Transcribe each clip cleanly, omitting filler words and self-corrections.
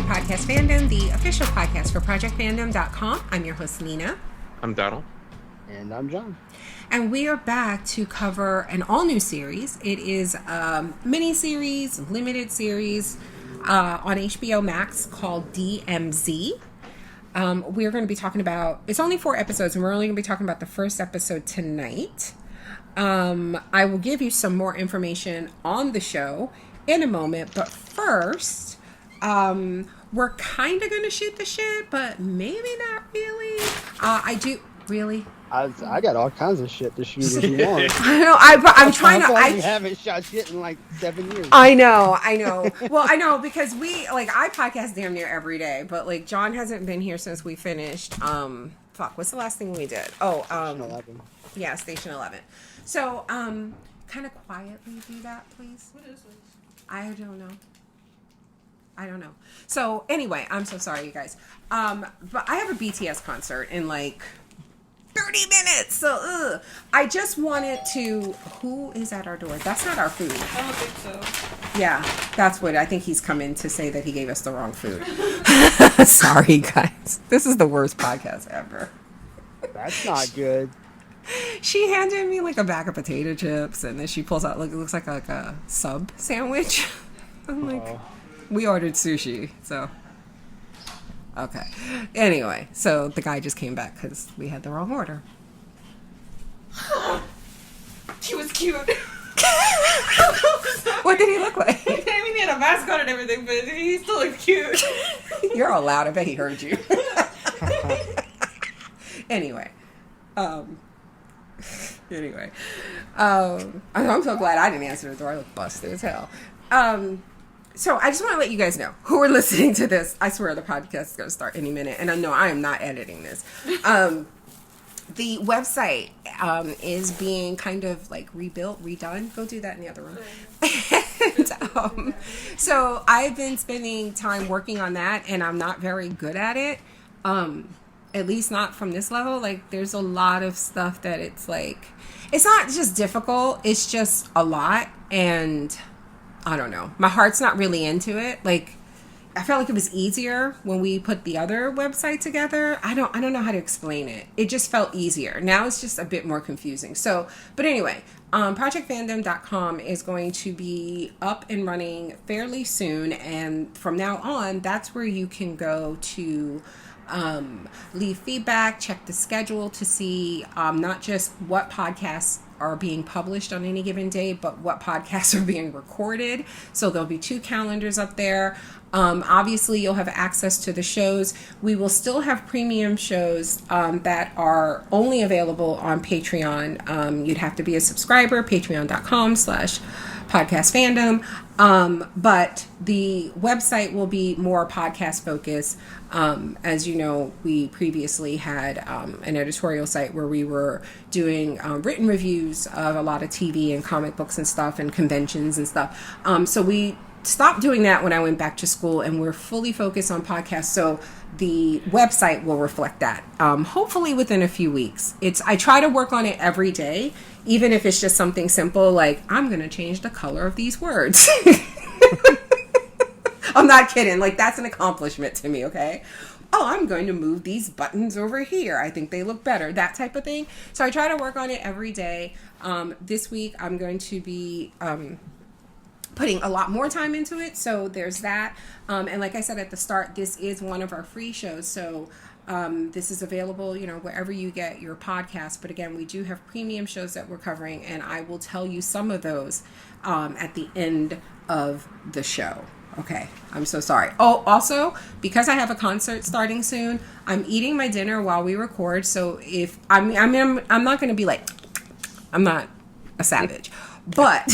to Podcast Fandom, the official podcast for ProjectFandom.com. I'm your host, Nina. I'm Donald. And I'm John. And we are back to cover an all-new series. It is a mini-series, limited series on HBO Max called DMZ. We're going to be talking about, it's only 4 episodes, and we're only going to be talking about the first episode tonight. I will give you some more information on the show in a moment, but first, we're kind of going to shoot the shit, but maybe not really. I got all kinds of shit to shoot if you want. I know. I'm trying to. I haven't shot shit in like 7 years. I know. Well, I know because I podcast damn near every day, but like John hasn't been here since we finished. What's the last thing we did? Station 11. Yeah, Station 11. So, kind of quietly do that, please. What is this? I don't know. So anyway, I'm so sorry, you guys. But I have a BTS concert in like 30 minutes. So I just wanted to. Who is at our door? That's not our food. I don't think so. Yeah, that's what I think he's come in to say that he gave us the wrong food. Sorry, guys. This is the worst podcast ever. That's not good. She handed me like a bag of potato chips, and then she pulls out it looks like a sub sandwich. I'm like, we ordered sushi, so okay. Anyway, so the guy just came back because we had the wrong order. He was cute. What did he look like? I mean, he had a mask on and everything, but he still looked cute. You're all loud. I bet he heard you. Anyway. I'm so glad I didn't answer the door. I look busted as hell. So I just want to let you guys know who are listening to this. I swear the podcast is going to start any minute. And I know I am not editing this. The website is being kind of like rebuilt, redone. Go do that in the other room. And, so I've been spending time working on that, and I'm not very good at it. At least not from this level. Like, there's a lot of stuff that it's like, it's not just difficult, it's just a lot, and I don't know. My heart's not really into it. Like, I felt like it was easier when we put the other website together. I don't know how to explain it. It just felt easier. Now it's just a bit more confusing. So, but anyway, ProjectFandom.com is going to be up and running fairly soon, and from now on, that's where you can go to leave feedback, check the schedule to see not just what podcasts are being published on any given day, but what podcasts are being recorded. So there'll be 2 calendars up there. Obviously, you'll have access to the shows. We will still have premium shows that are only available on Patreon. You'd have to be a subscriber, patreon.com/podcastfandom. But the website will be more podcast focused. As you know, we previously had an editorial site where we were doing written reviews of a lot of TV and comic books and stuff and conventions and stuff. So we stopped doing that when I went back to school, and we're fully focused on podcasts. So the website will reflect that. Hopefully within a few weeks. I try to work on it every day, even if it's just something simple like I'm going to change the color of these words. I'm not kidding. Like, that's an accomplishment to me, okay? Oh, I'm going to move these buttons over here. I think they look better. That type of thing. So I try to work on it every day. This week, I'm going to be putting a lot more time into it. So there's that. And like I said at the start, this is one of our free shows. So this is available, wherever you get your podcast. But again, we do have premium shows that we're covering, and I will tell you some of those at the end of the show. Okay, I'm so sorry. Oh, also, because I have a concert starting soon, I'm eating my dinner while we record. So if I'm not going to be like, I'm not a savage, but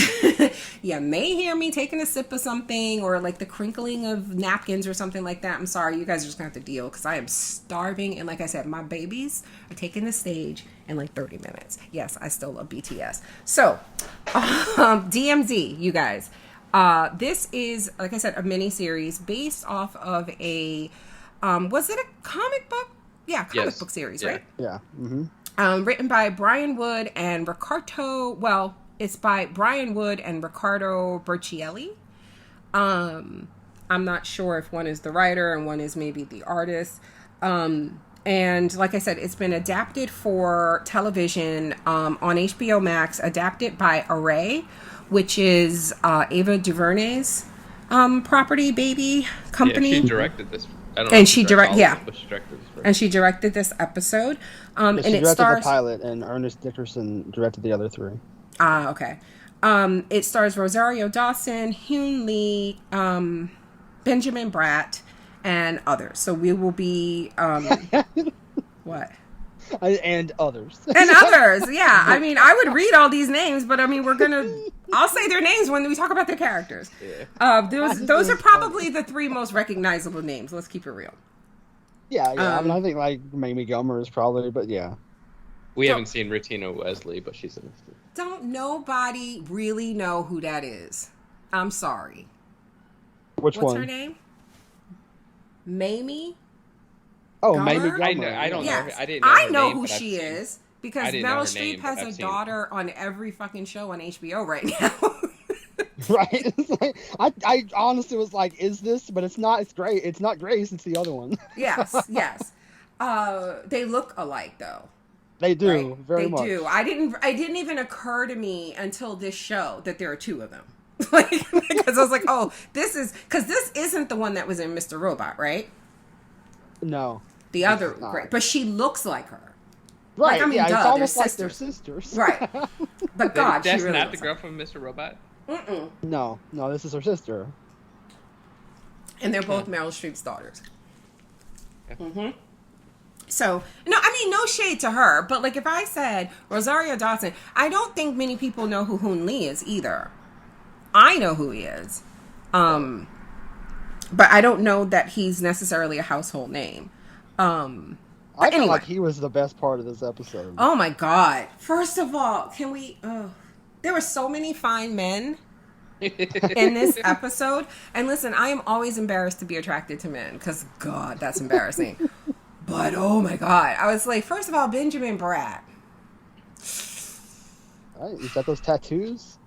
you may hear me taking a sip of something or like the crinkling of napkins or something like that. I'm sorry, you guys are just gonna have to deal because I am starving. And like I said, my babies are taking the stage in like 30 minutes. Yes, I still love BTS. So, DMZ, you guys. This is, like I said, a mini series based off of a, was it a comic book? Yeah, comic book series, right? Yeah. Mm-hmm. Written by Brian Wood and Ricardo, well, it's by Brian Wood and Ricardo Berchielli. I'm not sure if one is the writer and one is maybe the artist. And like I said, it's been adapted for television on HBO Max, adapted by Array, which is Ava DuVernay's property baby company. Yeah, she directed this. I don't know. And if she directed this. And she directed this episode. And she it directed stars the pilot, and Ernest Dickerson directed the other 3. Ah, okay. It stars Rosario Dawson, Hyun Lee, Benjamin Bratt, and others. So we will be what? And others. And others, yeah. I mean, I would read all these names, but I mean, I'll say their names when we talk about their characters. Yeah. Those are probably the 3 most recognizable names. Let's keep it real. Yeah. I mean, I think like Mamie Gummer is probably, but yeah. We haven't seen Rutina Wesley, but she's in this too. Don't nobody really know who that is. I'm sorry. What's What's one? her name? Mamie? Oh, Gummer? Mamie Gummer. I don't know. Yes. I didn't know I her know name, who but I've she seen- is because I didn't know Meryl her Streep name, has but a I've seen daughter on every fucking show on HBO right now. Right? It's like, I honestly was like, is this? But it's not. It's great. It's not Grace. It's the other one. Yes. They look alike though. They do Right? very much. They do. I didn't even occur to me until this show that there are 2 of them. Like, because I was like, oh, this isn't the one that was in Mr. Robot, right? No. The other, is not. great, but she looks like her. Right. Like, I mean, yeah, duh, it's they're almost like they're sisters. sisters. Right. But God, That's she really not the looks girl like from Mr. Robot. Mm-mm. No, this is her sister. And they're both Meryl Streep's daughters. Yeah. Mm-hmm. So, no, I mean, no shade to her, but like if I said Rosario Dawson, I don't think many people know who Hoon Lee is either. I know who he is. But I don't know that he's necessarily a household name. I feel anyway. like he was the best part of this episode. Oh my God. First of all, there were so many fine men in this episode. And listen, I am always embarrassed to be attracted to men because God, that's embarrassing. But oh my God. I was like, first of all, Benjamin Bratt. Right? Is that those tattoos?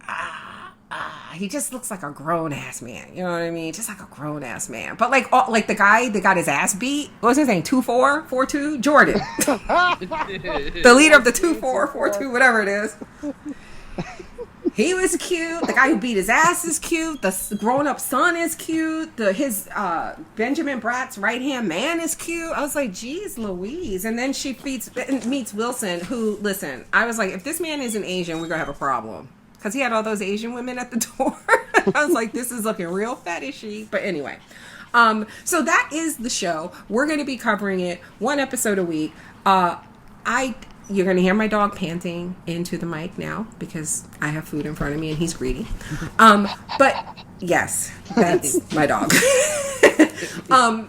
He just looks like a grown ass man. You know what I mean? Just like a grown ass man. But like the guy that got his ass beat, what was his name? 2-4-4-2? Jordan. The leader of the 2-4-4-2, whatever it is. He was cute. The guy who beat his ass is cute. The grown-up son is cute. His Benjamin Bratt's right-hand man is cute. I was like, geez, Louise. And then she meets Wilson, who, listen, I was like, if this man isn't Asian, we're going to have a problem. Because he had all those Asian women at the door. I was like, this is looking real fetishy. But anyway. So that is the show. We're going to be covering it 1 episode a week. You're going to hear my dog panting into the mic now because I have food in front of me and he's greedy. But yes, that's my dog. How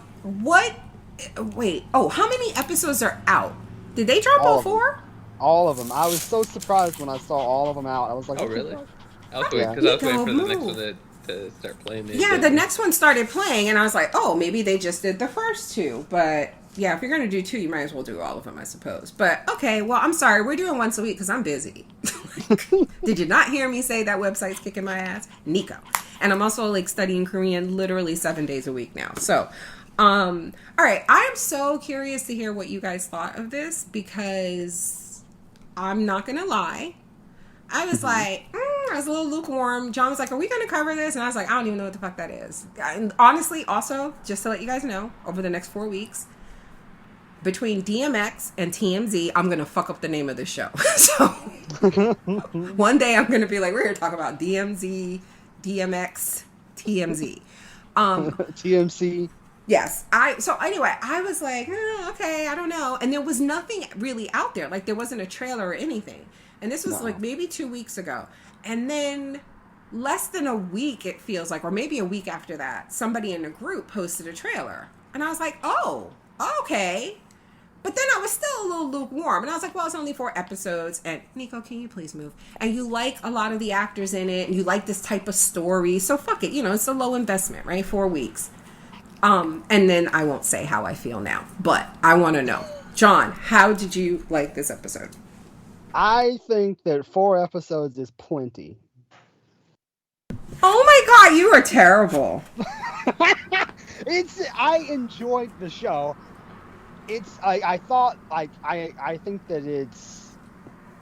many episodes are out? Did they drop all 4? All of them. I was so surprised when I saw all of them out. I was like, Oh, what the really? fuck? I was waiting for the next Move. one to start playing. Yeah, the next one started playing and I was like, oh, maybe they just did the first 2. But yeah, if you're going to do 2, you might as well do all of them, I suppose. But okay, well, I'm sorry. We're doing once a week because I'm busy. Did you not hear me say that website's kicking my ass? Nico. And I'm also like studying Korean literally 7 days a week now. So, all right. I am so curious to hear what you guys thought of this because I'm not going to lie. I was like, I was a little lukewarm. John was like, are we going to cover this? And I was like, I don't even know what the fuck that is. And honestly, also, just to let you guys know, over the next 4 weeks, between DMX and TMZ, I'm going to fuck up the name of the show. So one day I'm going to be like, we're going to talk about DMZ, DMX, TMZ. TMC. Yes. So anyway, I was like, okay, I don't know. And there was nothing really out there. Like there wasn't a trailer or anything. And this was like maybe 2 weeks ago. And then less than a week, it feels like, or maybe a week after that, somebody in the group posted a trailer. And I was like, oh, okay. But then I was still a little lukewarm. And I was like, well, it's only 4 episodes. And Nico, can you please move? And you like a lot of the actors in it. And you like this type of story. So fuck it. You know, it's a low investment, right? 4 weeks. And then I won't say how I feel now. But I want to know. John, how did you like this episode? I think that 4 episodes is plenty. Oh my God, you are terrible. I enjoyed the show. I thought I think that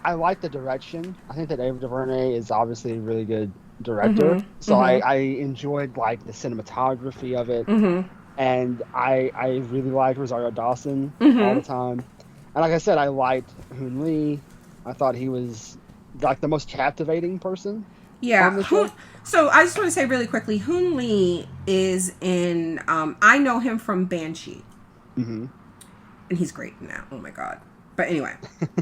I like the direction. I think that David DuVernay is obviously a really good director. So I enjoyed like the cinematography of it. And I really liked Rosario Dawson all the time. And like I said, I liked Hoon Lee. I thought he was like the most captivating person on the show. So I just want to say really quickly, Hoon Lee is in. I know him from Banshee, and he's great now. Oh my god! But anyway,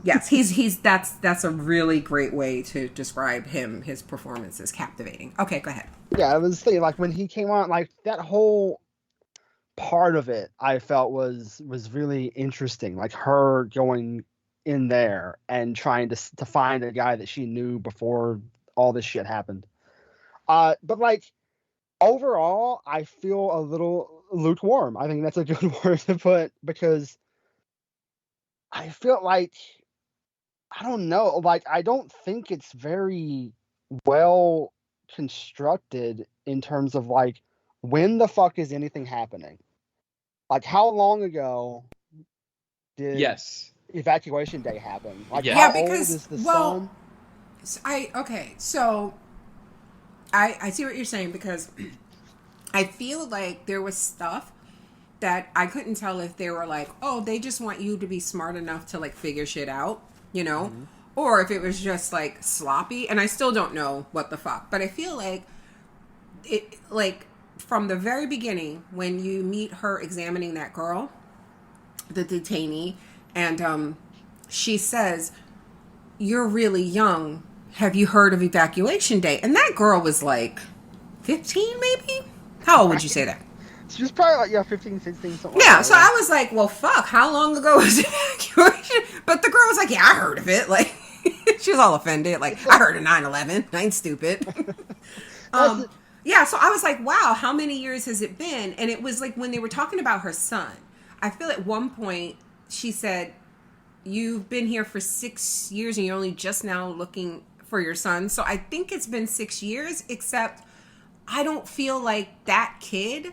yes, he's that's a really great way to describe him. His performance is captivating. Okay, go ahead. Yeah, I was thinking like when he came on, like that whole part of it I felt was really interesting, like her going in there and trying to find a guy that she knew before all this shit happened. But like overall I feel a little lukewarm. I think that's a good word to put, because I feel like, I don't know, like I don't think it's very well constructed in terms of like when the fuck is anything happening. Like, how long ago did evacuation day happen? Like, how old is the son? So I see what you're saying, because I feel like there was stuff that I couldn't tell if they were like, oh, they just want you to be smart enough to like figure shit out, you know, or if it was just like sloppy. And I still don't know what the fuck, but I feel like it, like, from the very beginning, when you meet her examining that girl, the detainee, and she says, "You're really young. Have you heard of evacuation day?" And that girl was like 15, maybe? How old would you say that? She was probably like 15, 16, something. Yeah, so I was like, well, fuck, how long ago was evacuation? But the girl was like, yeah, I heard of it. Like, she was all offended. Like, I heard of 9/11. I ain't stupid. Yeah, so I was like, wow, how many years has it been? And it was like when they were talking about her son, I feel at one point she said, you've been here for 6 years and you're only just now looking for your son. So I think it's been 6 years, except I don't feel like that kid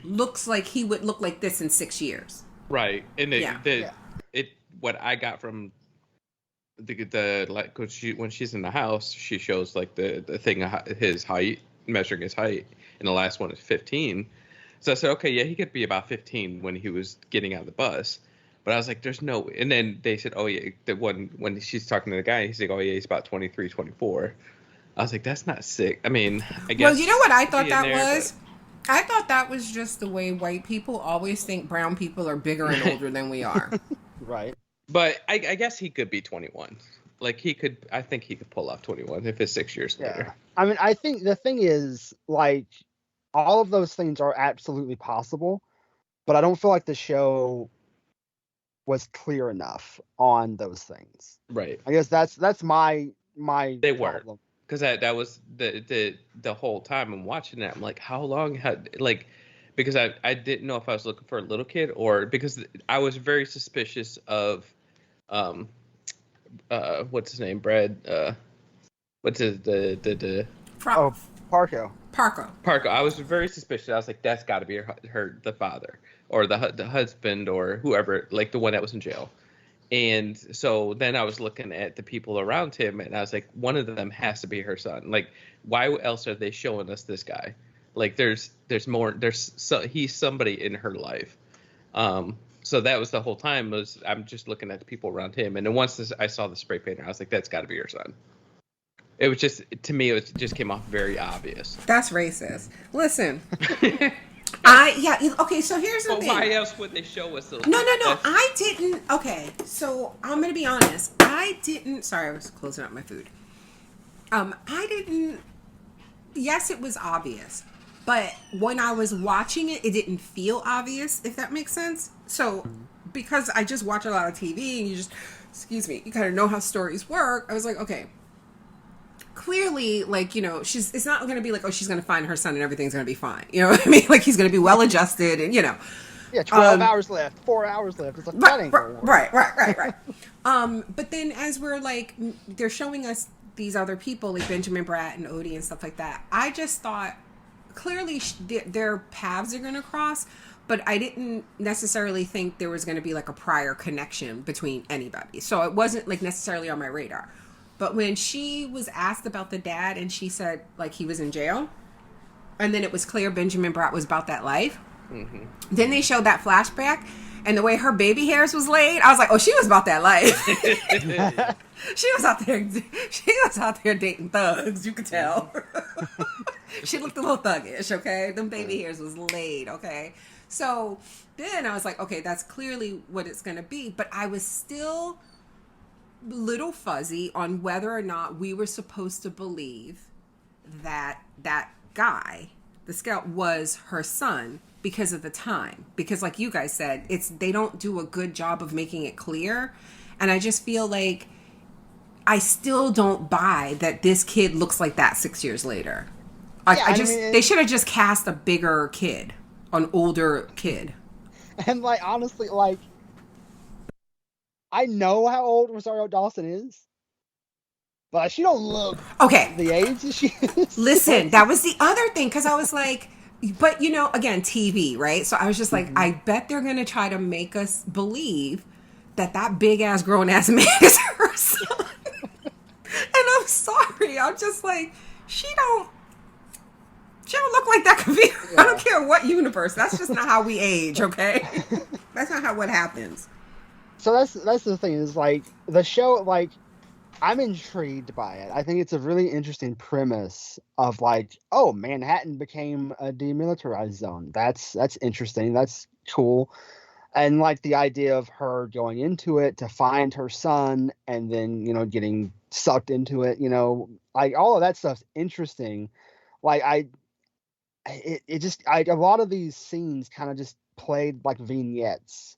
looks like he would look like this in 6 years. Right. And what I got from the like, when she's in the house, she shows like the thing, his height, measuring his height, and the last one is 15. So I said, okay, yeah, he could be about 15 when he was getting out of the bus. But I was like, there's no. And then they said, oh yeah, the one when she's talking to the guy, he's like, oh yeah, he's about 23, 24. I was like, that's not sick. I mean, I guess. Well, you know what I thought that was? I thought that was just the way white people always think brown people are bigger and older than we are. Right. But I guess he could be 21. Like I think he could pull off 21 if it's 6 years later. I mean, I think the thing is, like, all of those things are absolutely possible, but I don't feel like the show was clear enough on those things. Right. I guess that's my They problem. weren't. Because that was the whole time I'm watching it. I'm like, how long because I didn't know if I was looking for a little kid, or because I was very suspicious of what's his name, Brad, what's his the Parko. I was very suspicious. I was like, that's got to be her the father, or the husband, or whoever, like the one that was in jail. And so then I was looking at the people around him, and I was like, one of them has to be her son. Like, why else are they showing us this guy? Like, there's more. He's somebody in her life. So that was the whole time. I'm just looking at the people around him, and then once I saw the spray painter, I was like, that's got to be her son. It was just, to me, it just came off very obvious. That's racist. Listen. Okay, so here's the thing. Why else would they show us those? No. I didn't. Okay, so I'm going to be honest. I didn't. Sorry, I was closing up my food. I didn't. Yes, it was obvious. But when I was watching it, it didn't feel obvious, if that makes sense. So, because I just watch a lot of TV and you kind of know how stories work, I was like, okay. Clearly, like, you know, it's not going to be like, oh, she's going to find her son and everything's going to be fine. You know what I mean? Like, he's going to be well adjusted and, you know. Yeah, 12 hours left, 4 hours left. It's like, that ain't going to work. Right. But then as we're like, they're showing us these other people, like Benjamin Bratt and Odie and stuff like that. I just thought, clearly their paths are going to cross, but I didn't necessarily think there was going to be like a prior connection between anybody. So it wasn't like necessarily on my radar. But when she was asked about the dad and she said like he was in jail, and then it was clear Benjamin Bratt was about that life. Mm-hmm. Then they showed that flashback, and the way her baby hairs was laid, I was like, oh, she was about that life. She was out there dating thugs, you could tell. She looked a little thuggish, okay? Them baby hairs was laid, okay? So then I was like, okay, that's clearly what it's going to be. But I was still a little fuzzy on whether or not we were supposed to believe that that guy, the scout, was her son because of the time. Because like you guys said, they don't do a good job of making it clear. And I just feel like I still don't buy that this kid looks like that 6 years later. They should have just cast a bigger kid, an older kid. And like honestly, like I know how old Rosario Dawson is, but she don't look the age that she is. Listen, that was the other thing, because I was like, but you know, again, TV, right? So I was just like, I bet they're gonna try to make us believe that big ass grown ass man is her son. And I'm sorry, I'm just like, she don't look like that could be. Yeah. I don't care what universe. That's just not how we age, okay? That's not what happens. So that's the thing, is like the show, like I'm intrigued by it. I think it's a really interesting premise of like, oh, Manhattan became a demilitarized zone. That's interesting. That's cool. And like the idea of her going into it to find her son and then, you know, getting sucked into it, you know, like all of that stuff's interesting. Like a lot of these scenes kind of just played like vignettes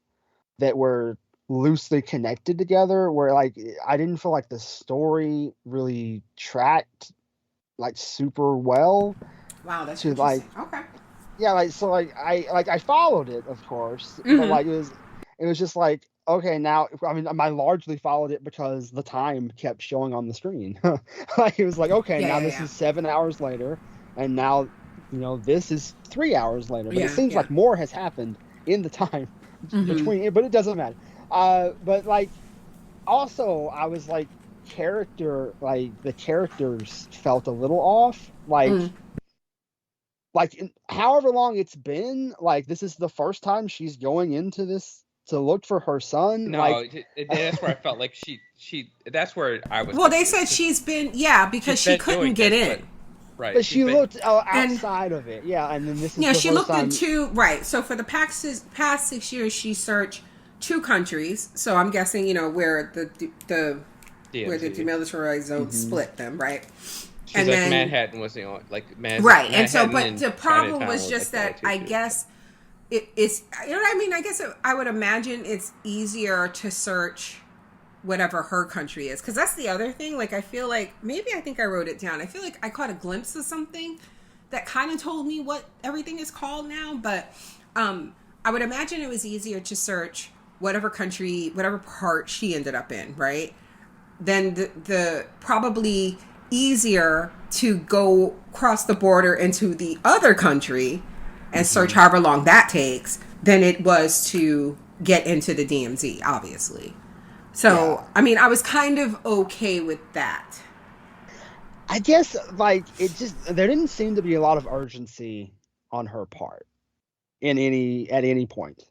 that were loosely connected together, where like I didn't feel like the story really tracked like super well. Wow, that's interesting. Like, okay. Yeah, like so like I followed it, of course, but like it was just like, okay, now I mean I largely followed it because the time kept showing on the screen. Like it was like, okay, now this is 7 hours later, and now, you know, this is 3 hours later. But it seems like more has happened in the time between it, but it doesn't matter. But like also I was like the characters felt a little off. Like however long it's been, like this is the first time she's going into this to look for her son. No, like, that's where I felt like she that's where I was. Well, they said she's been, because she couldn't get in. Right. But she looked outside of it. Yeah. And then this is the she first looked time. into, right. So for the past 6 years, she searched 2 countries. So I'm guessing, you know, where the demilitarized zone split them, right? She's and like then, Manhattan was the only, like Manhattan. Right. And so, but the problem was just that I guess it's, you know what I mean? I guess I would imagine it's easier to search whatever her country is. Because that's the other thing. Like, I feel like, maybe I think I wrote it down. I feel like I caught a glimpse of something that kind of told me what everything is called now. But I would imagine it was easier to search whatever country, whatever part she ended up in, right? Then the probably easier to go cross the border into the other country and search however long that takes than it was to get into the DMZ, obviously. So, I mean, I was kind of okay with that. I guess, like, there didn't seem to be a lot of urgency on her part at any point.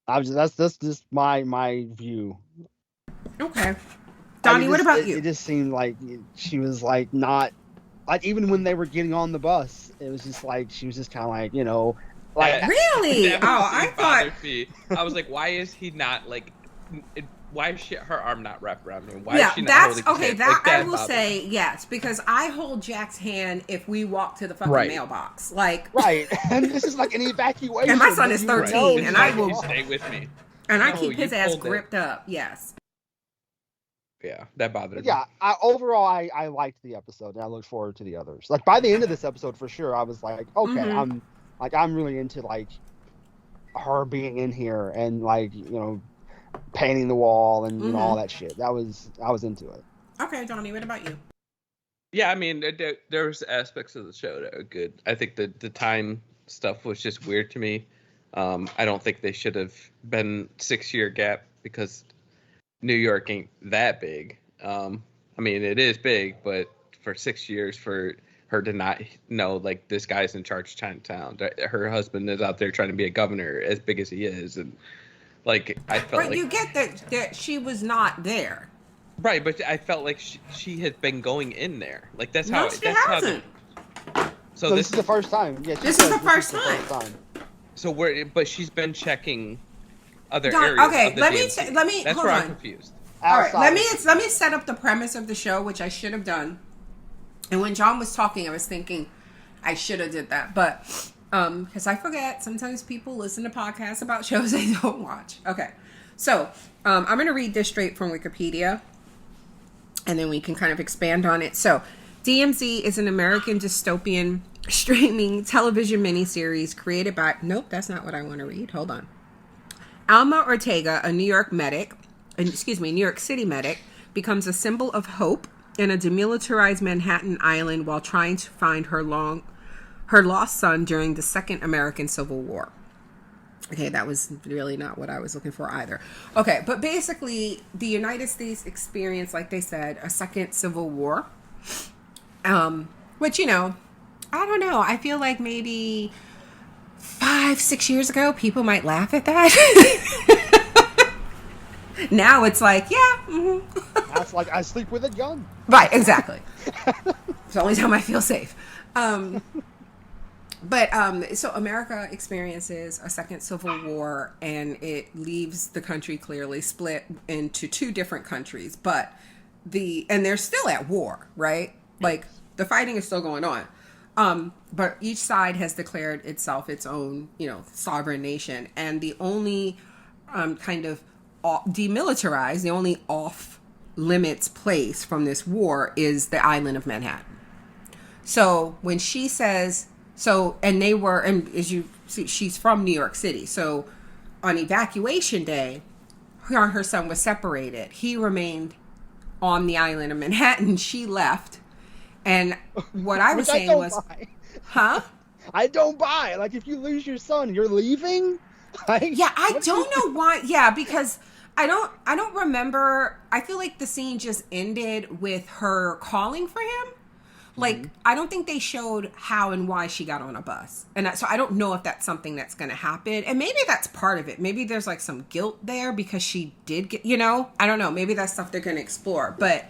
That's just my view. Okay. Donnie, what about you? It just seemed like she was like not, like even when they were getting on the bus, it was just like she was just kind of like, you know, like really. I thought. I was like, why is he not like? Why is her arm not wrapped around him? Why is she not holding his hand? That I will say yes, because I hold Jack's hand if we walk to the fucking mailbox, like right. And this is like an evacuation. And my son is 13, and I will stay with me. And I keep his ass gripped up. Yes. Yeah, that bothered me. Yeah, overall, I liked the episode, and I look forward to the others. Like by the end of this episode, for sure, I was like, okay, I'm really into like her being in here and like, you know, painting the wall and you know all that shit. I was into it. Okay, Donnie, what about you? Yeah, I mean, there's aspects of the show that are good. I think the time stuff was just weird to me. I don't think they should have been 6-year gap because New York ain't that big. I mean, it is big, but for 6 years for her to not know, like, this guy's in charge of Chinatown, that her husband is out there trying to be a governor as big as he is, and like I felt Right, like you get that she was not there. right, but I felt like she had been going in there. Like that's No, how she that's hasn't. so So this is the first time. Yeah, she This is says the first is time. so where but she's been checking other Don, areas. okay, of the let me DMZ. let me That's hold where on. I'm confused. All right, Outside. let me set up the premise of the show, which I should have done. And when John was talking, I was thinking I should have did that, but because I forget. Sometimes people listen to podcasts about shows they don't watch. Okay, so I'm going to read this straight from Wikipedia, and then we can kind of expand on it. So, DMZ is an American dystopian streaming television miniseries created by. Nope, that's not what I want to read. Hold on. Alma Ortega, a New York City medic, becomes a symbol of hope in a demilitarized Manhattan island while trying to find her lost son during the Second American Civil War. Okay, that was really not what I was looking for either. Okay, but basically, the United States experienced, like they said, a second Civil War. Which, I don't know. I feel like maybe 5-6 years ago, people might laugh at that. Now it's like, yeah. Mm-hmm. That's like I sleep with a gun. Right, exactly. It's the only time I feel safe. So America experiences a second civil war, and it leaves the country clearly split into two different countries. But they're still at war, right? Like the fighting is still going on. But each side has declared itself its own, sovereign nation, and the only kind of demilitarized, the only off limits place from this war is the island of Manhattan. So when she says, and as you see, she's from New York City. So on evacuation day, her and her son was separated. He remained on the island of Manhattan. She left. And what I was saying was, huh? I don't buy. Like, if you lose your son, you're leaving? Like, yeah, I don't know why. Yeah, because I don't remember. I feel like the scene just ended with her calling for him. Like, I don't think they showed how and why she got on a bus. And so I don't know if that's something that's going to happen. And maybe that's part of it. Maybe there's like some guilt there because she did get, I don't know. Maybe that's stuff they're going to explore. But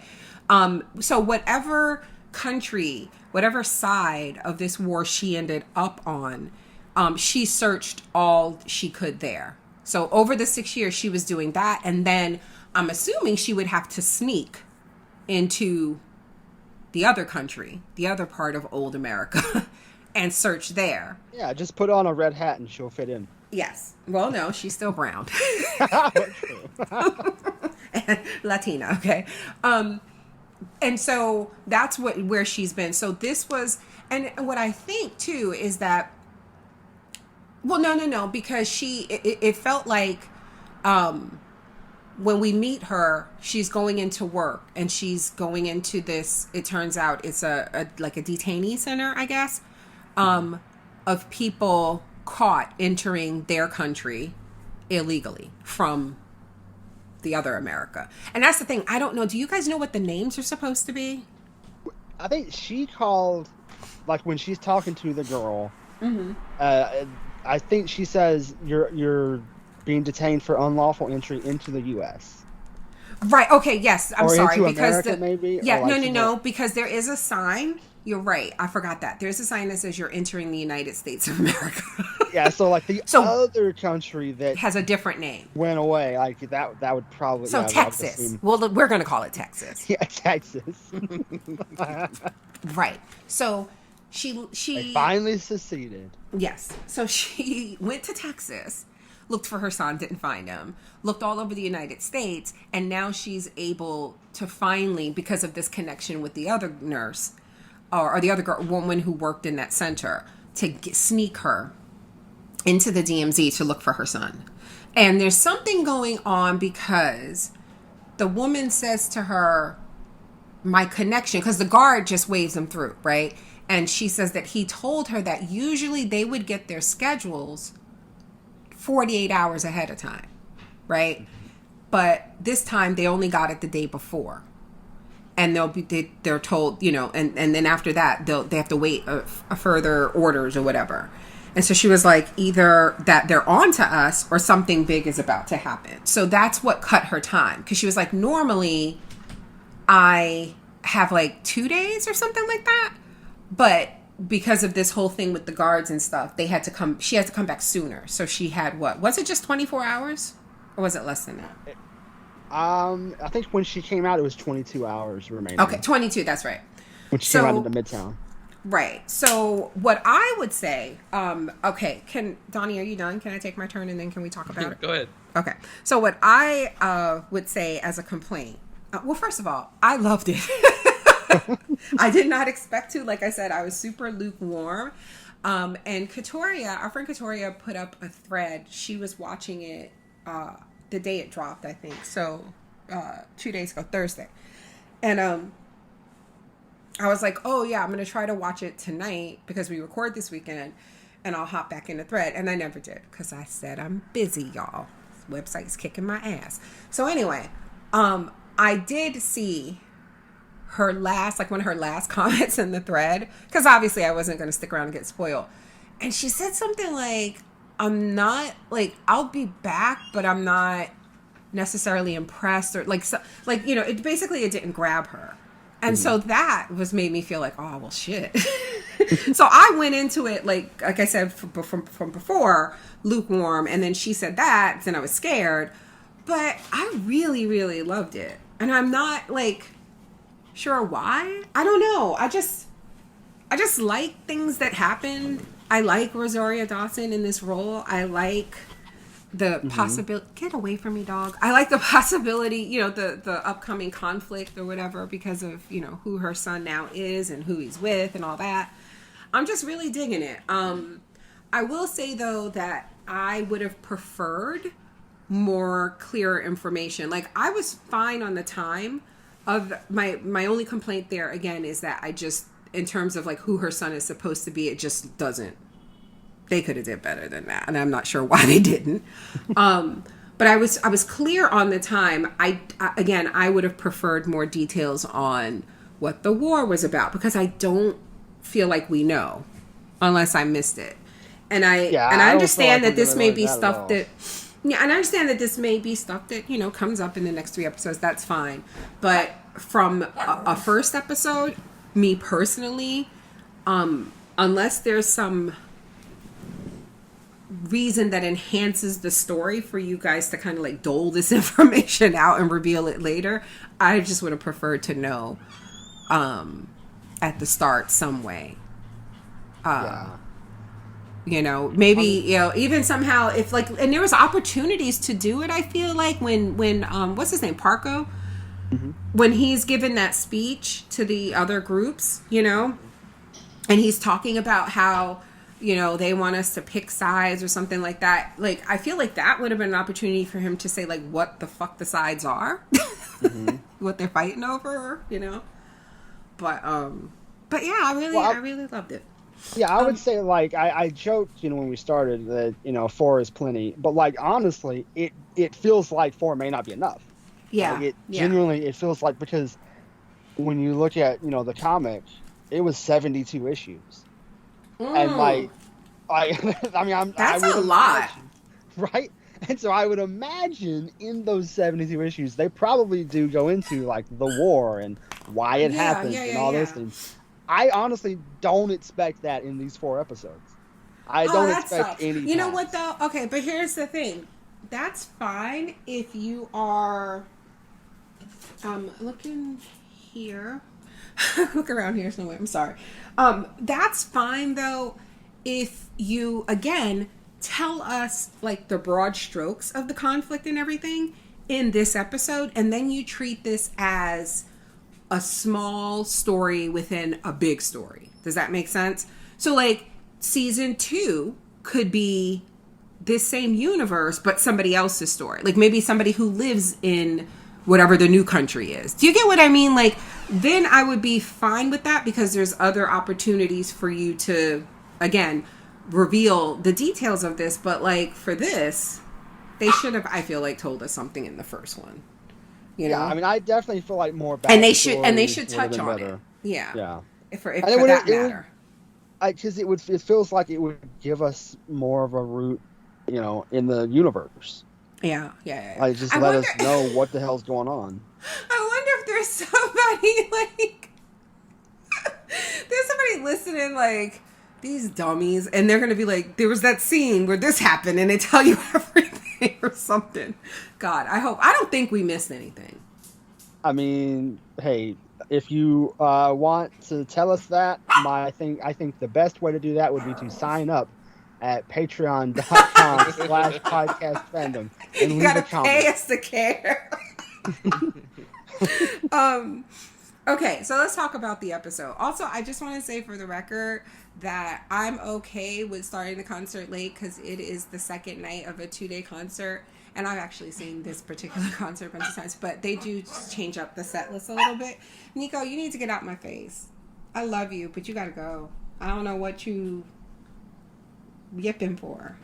so whatever country, whatever side of this war she ended up on, she searched all she could there. So over the 6 years, she was doing that. And then I'm assuming she would have to sneak into the other country, the other part of old America, and search there. Yeah, just put on a red hat and she'll fit in. Yes. Well, no, she's still brown. And Latina, okay? And so that's where she's been. So this was, and what I think too is that, well, no, because it felt like, when we meet her, she's going into work and she's going into this, it turns out it's like a detainee center, I guess, of people caught entering their country illegally from the other America. And that's the thing. I don't know. Do you guys know what the names are supposed to be? I think she called, like when she's talking to the girl, I think she says you're being detained for unlawful entry into the U.S. Right. Okay. Yes. I'm or sorry. into Because America, maybe. Yeah. Or like No. Because there is a sign. You're right. I forgot that. There's a sign that says you're entering the United States of America. Yeah. So like the other country that has a different name went away, like that would probably. So yeah, Texas. Well, we're going to call it Texas. Yeah, Texas. Right. So she they finally seceded. Yes. So she went to Texas, looked for her son, didn't find him, looked all over the United States, and now she's able to finally, because of this connection with the other nurse or the other woman who worked in that center, to sneak her into the DMZ to look for her son. And there's something going on because the woman says to her, my connection, because the guard just waves them through, right? And she says that he told her that usually they would get their schedules 48 hours ahead of time, right? But this time they only got it the day before. And they're told, you know, and then after that, they have to wait a further orders or whatever. And so she was like, either that they're on to us or something big is about to happen. So that's what cut her time. Because she was like, normally I have like 2 days or something like that. But because of this whole thing with the guards and stuff, she had to come back sooner. So she had was it just 24 hours? Or was it less than that? I think when she came out, it was 22 hours remaining. Okay, 22, that's right. When she came out into Midtown. Right. So what I would say, okay, Donnie, are you done? Can I take my turn and then can we talk about it? Go ahead. Okay. So what I would say as a complaint, well, first of all, I loved it. I did not expect to. Like I said, I was super lukewarm. And our friend Katoria put up a thread. She was watching it the day it dropped, I think. So 2 days ago, Thursday. And I was like, oh yeah, I'm going to try to watch it tonight because we record this weekend and I'll hop back in the thread. And I never did because I said I'm busy, y'all. This website's kicking my ass. So anyway, I did see one of her last comments in the thread, because obviously I wasn't going to stick around and get spoiled. And she said something like, I'll be back, but I'm not necessarily impressed, or you know, it didn't grab her. And so that made me feel like, oh, well, shit. So I went into it, like I said, from before, lukewarm. And then she said that, then I was scared. But I really, really loved it. And I'm not, sure why. I don't know. I just like things that happen. I like Rosario Dawson in this role. I like the possibility. Get away from me, dog. I like the possibility, you know, the upcoming conflict or whatever, because of, you know, who her son now is and who he's with and all that. I'm just really digging it. I will say though that I would have preferred more clearer information. Like, I was fine on the time of my only complaint there again is that I just, in terms of like who her son is supposed to be, it just doesn't. They could have did better than that, and I'm not sure why they didn't. But I was clear on the time. I would have preferred more details on what the war was about, because I don't feel like we know unless I missed it. And I understand that this may be stuff that. Yeah, and I understand that this may be stuff that, you know, comes up in the next 3 episodes. That's fine. But from a first episode, me personally, unless there's some reason that enhances the story for you guys to kind of like dole this information out and reveal it later, I just would have preferred to know at the start some way. You know, maybe, you know, even somehow if like, and there was opportunities to do it, I feel like when what's his name, Parko, when he's given that speech to the other groups, you know, and he's talking about how, you know, they want us to pick sides or something like that. Like, I feel like that would have been an opportunity for him to say like what the fuck the sides are, what they're fighting over, you know. But yeah, I really loved it. Yeah, I would say, like, I joked, you know, when we started that, you know, 4 is plenty. But, like, honestly, it feels like 4 may not be enough. Yeah. Like, genuinely, it feels like, because when you look at, you know, the comic, it was 72 issues. And, like, I mean, that's a lot. Right? And so I would imagine in those 72 issues, they probably do go into, like, the war and why it happened and all those things. I honestly don't expect that in these 4 episodes. I don't expect any. You know what though? Okay, but here's the thing. That's fine if you are looking here. Look around here somewhere. I'm sorry. That's fine though if you again tell us like the broad strokes of the conflict and everything in this episode, and then you treat this as a small story within a big story. Does that make sense? So like season 2 could be this same universe, but somebody else's story. Like maybe somebody who lives in whatever the new country is. Do you get what I mean? Like then I would be fine with that because there's other opportunities for you to, again, reveal the details of this. But like for this, they should have, I feel like, told us something in the first one. You know? Yeah, I mean, I definitely feel like more And they should backstories touch on better. it. Yeah. Yeah. For And that matter. Because it feels like it would give us more of a root, you know, in the universe. Yeah. Like, just let us know what the hell's going on. I wonder if there's somebody like there's somebody listening like these dummies, and they're gonna be like, there was that scene where this happened, and they tell you everything or something. God, I don't think we missed anything. I mean, hey, if you want to tell us that, I think the best way to do that would be to sign up at patreon.com/podcastfandom and You gotta pay us to care. Okay, so let's talk about the episode. Also, I just want to say for the record that I'm okay with starting the concert late because it is the second night of a 2-day concert. And I've actually seen this particular concert a bunch of times, but they do change up the set list a little bit. Nico, you need to get out my face. I love you, but you gotta go. I don't know what you yipping for.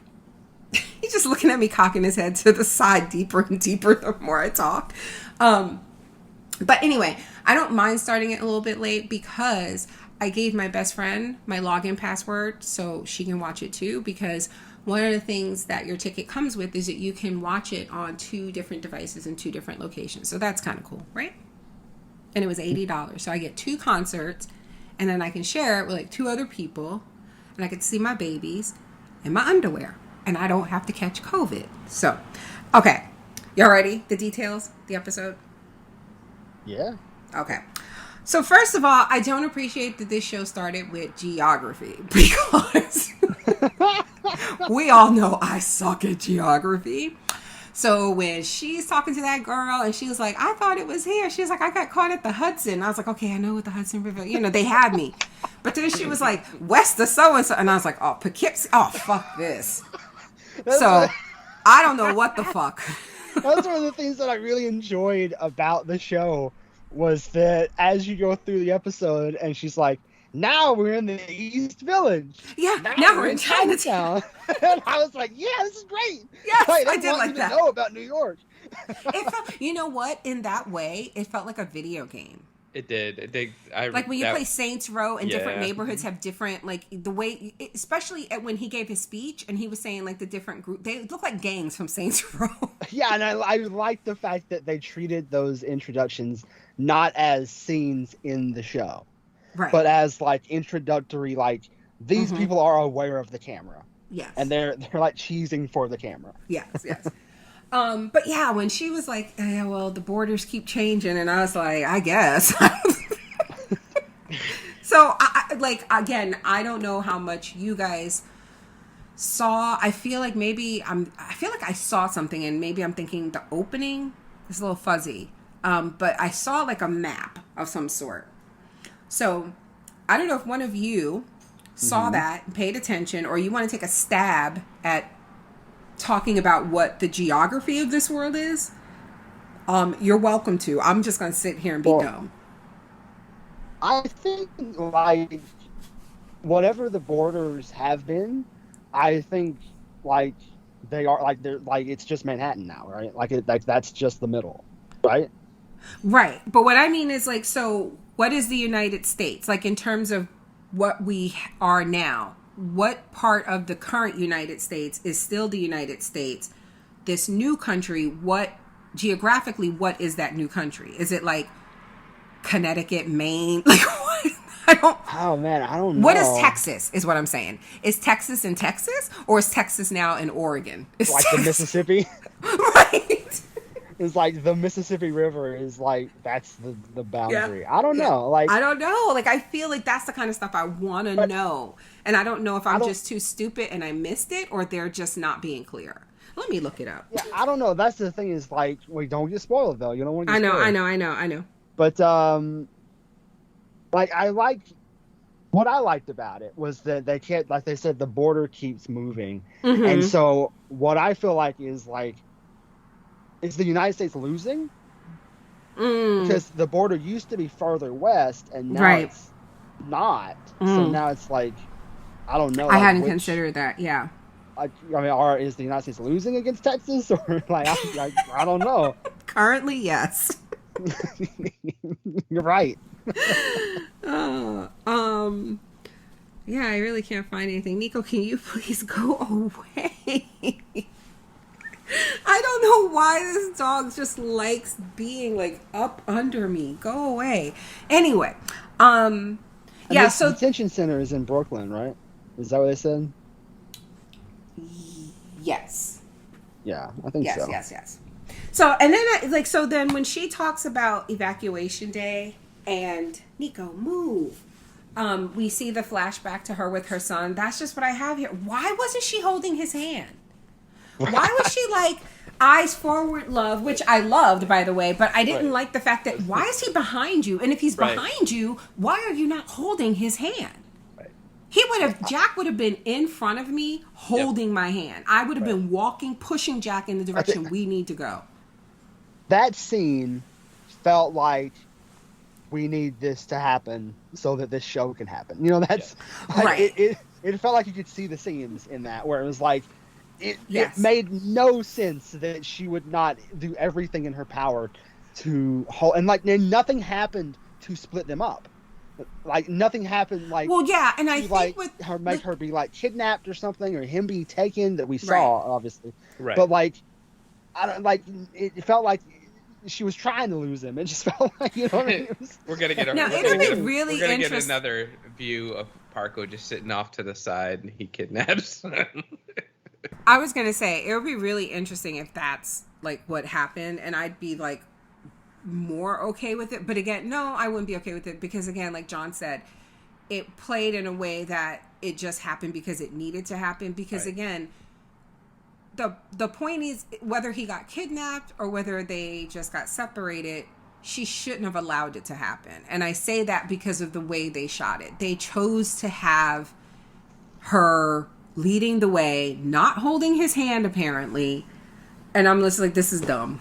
He's just looking at me, cocking his head to the side deeper and deeper the more I talk. But anyway, I don't mind starting it a little bit late because I gave my best friend my login password so she can watch it too, because one of the things that your ticket comes with is that you can watch it on 2 different devices in 2 different locations. So that's kind of cool, right? And it was $80. So I get 2 concerts, and then I can share it with like 2 other people, and I can see my babies in my underwear, and I don't have to catch COVID. So, okay. Y'all ready? The details? The episode? Yeah. Okay. So first of all, I don't appreciate that this show started with geography because we all know I suck at geography. So when she's talking to that girl and she was like, I thought it was here. She was like, I got caught at the Hudson. I was like, okay, I know what the Hudson River, they had me. But then she was like, west of so-and-so. And I was like, oh, Poughkeepsie. Oh, fuck this. So I don't know what the fuck. That's one of the things that I really enjoyed about the show was that as you go through the episode and she's like, now we're in the East Village. Yeah, now we're in Chinatown. And I was like, yeah, this is great. Yes, like, I did like that. To know about New York. It felt, you know what? In that way, it felt like a video game. It did. Like when you play Saints Row and different neighborhoods have different, like the way, especially when he gave his speech and he was saying like the different group, they look like gangs from Saints Row. Yeah, and I like the fact that they treated those introductions not as scenes in the show, right? But as like introductory, like these people are aware of the camera. Yes. And they're like cheesing for the camera. Yes. But yeah, when she was like, well, the borders keep changing, and I was like, I guess. So, I don't know how much you guys saw. I feel like I saw something, and maybe I'm thinking the opening is a little fuzzy. But I saw like a map of some sort. So, I don't know if one of you saw that and paid attention, or you want to take a stab at talking about what the geography of this world is. You're welcome to. I'm just going to sit here and be dumb. I think like whatever the borders have been, I think like they're it's just Manhattan now, right? Like that's just the middle, right? Right. But what I mean is like, so what is the United States? Like in terms of what we are now, what part of the current United States is still the United States? This new country, geographically, what is that new country? Is it like Connecticut, Maine? Like what? I don't know. What is Texas is what I'm saying. Is Texas in Texas, or is Texas now in Oregon? It's like Texas. The Mississippi? Right. It's like the Mississippi River is like, that's the boundary. Yeah. I don't know. Like, I don't know. Like, I feel like that's the kind of stuff I want to know. And I don't know if I'm just too stupid and I missed it, or they're just not being clear. Let me look it up. Yeah, I don't know. That's the thing is like, we don't get spoiled though. You don't want to get spoiled. I know. But, what I liked about it was that they kept, like they said, the border keeps moving. Mm-hmm. And so what I feel like is like, is the United States losing? because the border used to be further west, and now Right. it's not. So now it's like, I don't know. I like, hadn't which- considered that. Yeah. I mean, is the United States losing against Texas, or like I don't know. Currently, yes. You're right. Uh, um. Yeah, I really can't find anything. Nico, can you please go away? I don't know why this dog just likes being like up under me. Go away. Anyway, And yeah. this So detention center is in Brooklyn, right? Is that what they said? yes. Yeah, I think so. Yes. So and then so then when she talks about evacuation day and Nico move, we see the flashback to her with her son. That's just what I have here. Why wasn't she holding his hand? Why was she like eyes forward love, which I loved, by the way, but I didn't like the fact that why is he behind you? And if he's behind you, why are you not holding his hand? Jack would have been in front of me holding my hand. I would have been walking, pushing Jack in the direction we need to go. That scene felt like we need this to happen so that this show can happen. You know, that's it felt like you could see the scenes in that where it was like it made no sense that she would not do everything in her power to hold, and nothing happened to split them up. Like nothing happened. Like and I think with her make her be like kidnapped or something, or him be taken that we saw obviously. Right. But like, I don't like. It felt like she was trying to lose him. It just felt like, you know what I mean? We're gonna get really we're gonna get another view of Parko just sitting off to the side and he kidnaps. I was gonna say it would be really interesting if that's like what happened, and I'd be like more okay with it. But again, no, I wouldn't be okay with it because again, like John said, it played in a way that it just happened because it needed to happen. Because again, the point is whether he got kidnapped or whether they just got separated, she shouldn't have allowed it to happen. And I say that because of the way they shot it. They chose to have her leading the way, not holding his hand apparently. And I'm just like, this is dumb.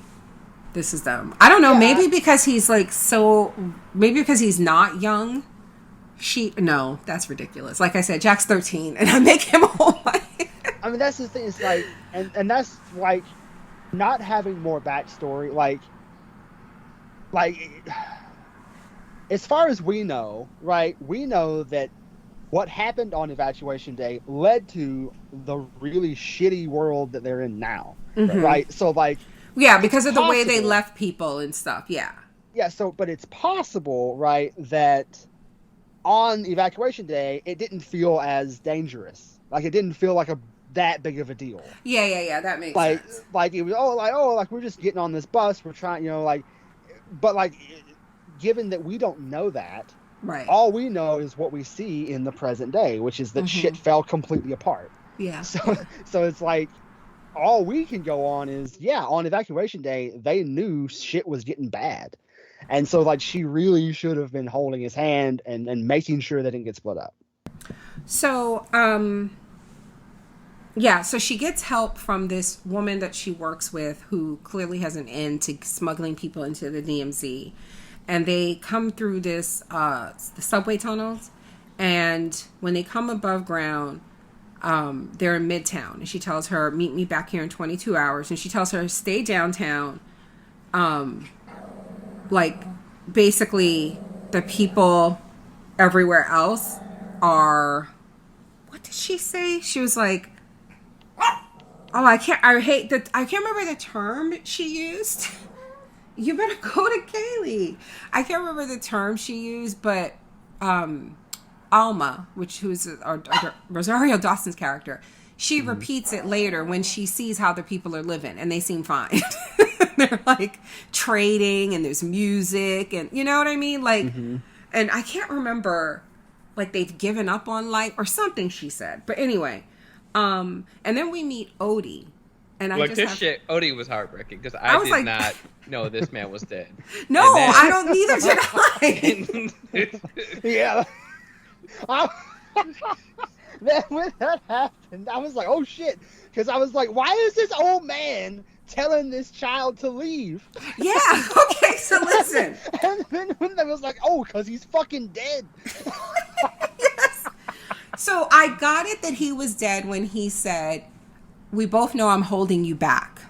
This is dumb. I don't know. Maybe because he's like maybe because he's not young. No, that's ridiculous. Like I said, Jack's 13 and I make him hold my hand. I mean, that's the thing. It's like, and that's like not having more backstory. Like, as far as we know, right? We know that what happened on evacuation day led to the really shitty world that they're in now, right? So like, because of the way they left people and stuff. Yeah. So, but it's possible, right, that on evacuation day, it didn't feel as dangerous. Like, it didn't feel like that big of a deal. Yeah. That makes sense. Like it was like we're just getting on this bus. We're trying, but like, given that we don't know that, right? All we know is what we see in the present day, which is that shit fell completely apart. Yeah. So it's like all we can go on is on evacuation day they knew shit was getting bad, and so like she really should have been holding his hand and making sure they didn't get split up. So so she gets help from this woman that she works with who clearly has an end to smuggling people into the DMZ. And they come through this, the subway tunnels. And when they come above ground, they're in Midtown. And she tells her, meet me back here in 22 hours. And she tells her, stay downtown. Like, basically, the people everywhere else are... What did she say? She was like... I can't remember the term she used. You better go to Kaylee. I can't remember the term she used, but Alma, who's Rosario Dawson's character, she repeats it later when she sees how the people are living, and they seem fine. They're like trading, and there's music, and you know what I mean? Like, and I can't remember, like they've given up on life or something she said. But anyway, and then we meet Odie. And Odie was heartbreaking because I did not know this man was dead. No, I don't. Neither did I. Yeah. Then when that happened, I was like, "Oh shit!" Because I was like, "Why is this old man telling this child to leave. Yeah. Okay. So listen. And then when they was like, oh, because he's fucking dead. Yes. So I got it that he was dead when he said, "We both know I'm holding you back."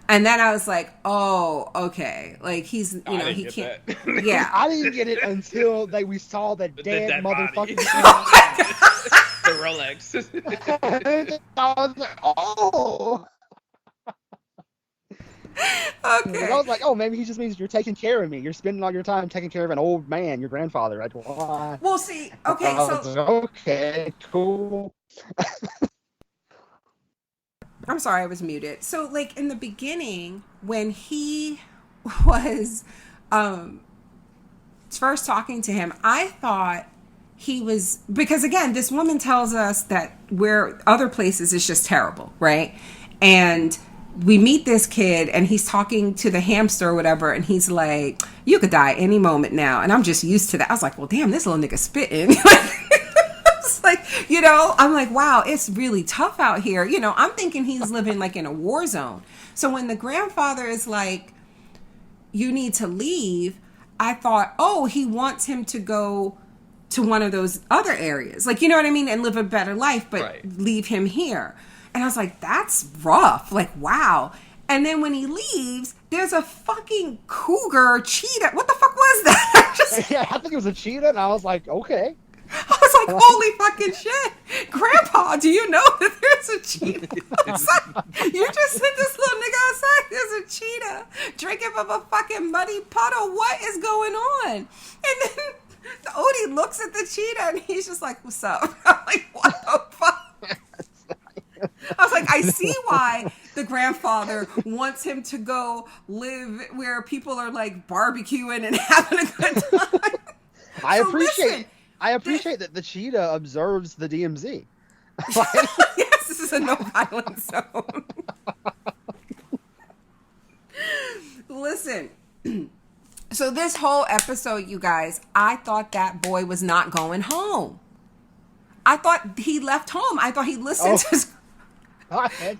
And then I was like, "Oh, okay." Like he can't. Yeah. I didn't get it until we saw the dead motherfucking. The Rolex. I was like, oh. Okay. I was like, oh, maybe he just means you're taking care of me. You're spending all your time taking care of an old man, your grandfather. Like, why? Well, see, okay, okay, cool. I'm sorry, I was muted. So, like, in the beginning, when he was first talking to him, I thought he was, because again, this woman tells us that where other places is just terrible, right? And we meet this kid and he's talking to the hamster or whatever, and he's like, "You could die any moment now." And I'm just used to that. I was like, well, damn, this little nigga spitting. It's like, I'm like, wow, it's really tough out here. I'm thinking he's living like in a war zone. So when the grandfather is like, "You need to leave," I thought, oh, he wants him to go to one of those other areas. Like, you know what I mean? And live a better life, but Right. leave him here. And I was like, that's rough. Like, wow. And then when he leaves, there's a fucking cougar cheetah. What the fuck was that? Yeah, I think it was a cheetah, and I was like, okay. I was like, holy fucking shit. Grandpa, do you know that there's a cheetah outside? You just sent this little nigga outside. There's a cheetah drinking from a fucking muddy puddle. What is going on? And then the Odie looks at the cheetah and he's just like, "What's up?" I'm like, what the fuck? I was like, I see why the grandfather wants him to go live where people are like barbecuing and having a good time. I appreciate that the cheetah observes the DMZ. Yes, this is a no violence zone. Listen. So this whole episode, you guys, I thought that boy was not going home. I thought he left home. I thought he listened to his...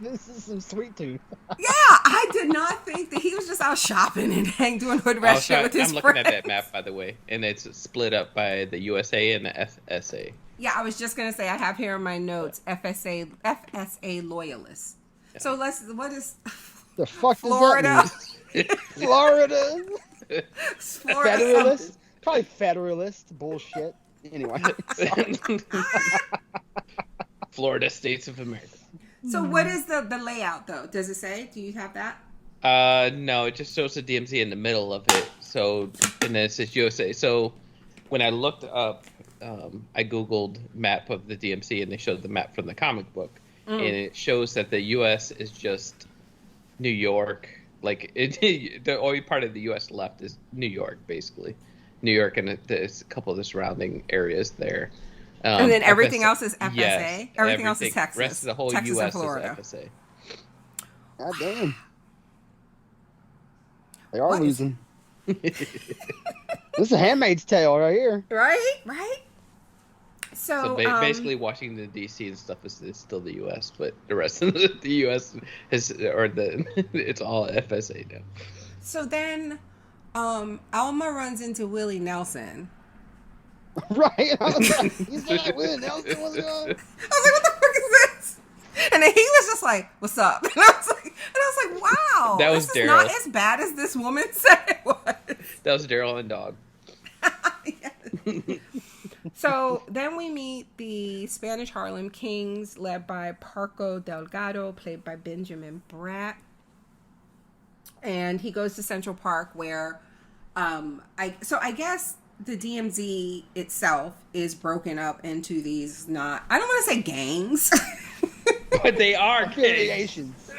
This is some sweet tooth. Yeah, I did not think that he was just out shopping and doing hood rat shit with his I'm friends. looking at that map, by the way, and it's split up by the USA and the FSA. Yeah, I was just going to say, I have here in my notes, FSA loyalists. Yeah. So what is... The fuck Florida? Does that mean? Florida? Federalist? Probably Federalist bullshit. Anyway. Florida States of America. So what is the layout, though? Does it say? Do you have that? No, it just shows the DMZ in the middle of it. So, and then it says USA. So, when I looked up, I Googled map of the DMZ, and they showed the map from the comic book. And it shows that the U.S. is just New York. Like, the only part of the U.S. left is New York, basically. New York and there's a couple of the surrounding areas there. And then everything else is FSA? Yes, everything else is Texas. Rest of the whole Texas U.S. and Florida. is FSA. God damn. They are losing. This is a Handmaid's Tale right here. Right? So basically, Washington D.C. and stuff is still the U.S., but the rest of the U.S. it's all FSA now. So then, Alma runs into Willie Nelson. Right? I was like, he's like, Willie Nelson, what's going on? I was like, what the fuck is this? And then he was just like, "What's up?" And I was like, wow, that was this is Daryl. not as bad as this woman said it was. That was Daryl and Dog. Yes. So then we meet the Spanish Harlem Kings, led by Parco Delgado, played by Benjamin Bratt. And he goes to Central Park where, I guess the DMZ itself is broken up into these I don't want to say gangs. But they are Affiliations.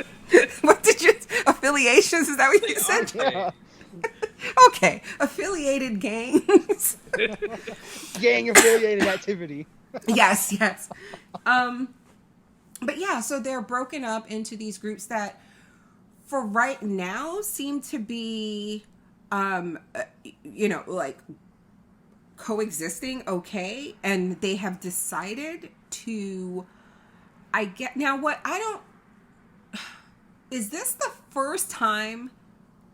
What did you, affiliations? Is that what you said? Yeah. Okay, affiliated gangs. Gang affiliated activity. Yes. But yeah, so they're broken up into these groups that for right now seem to be, like coexisting okay. And they have decided to, is this the first time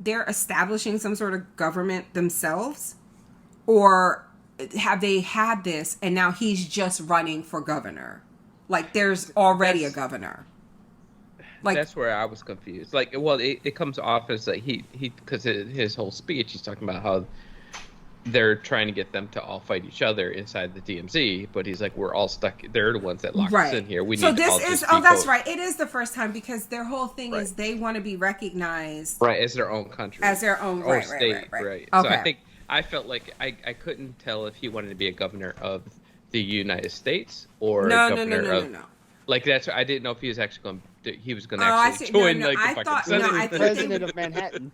they're establishing some sort of government themselves? Or have they had this and now he's just running for governor? Like, there's already a governor. Like, that's where I was confused. Like, well, it comes off as like he because his whole speech, he's talking about how they're trying to get them to all fight each other inside the DMZ, but he's like, we're all stuck. They're the ones that locked us in here. We need to all just be that's right. It is the first time because their whole thing is they want to be recognized as their own country, as their own state. Right. So I felt like I couldn't tell if he wanted to be a governor of the United States or governor of. Like that's I didn't know if he was actually going. He was going to actually join the fucking Senate. I president of Manhattan.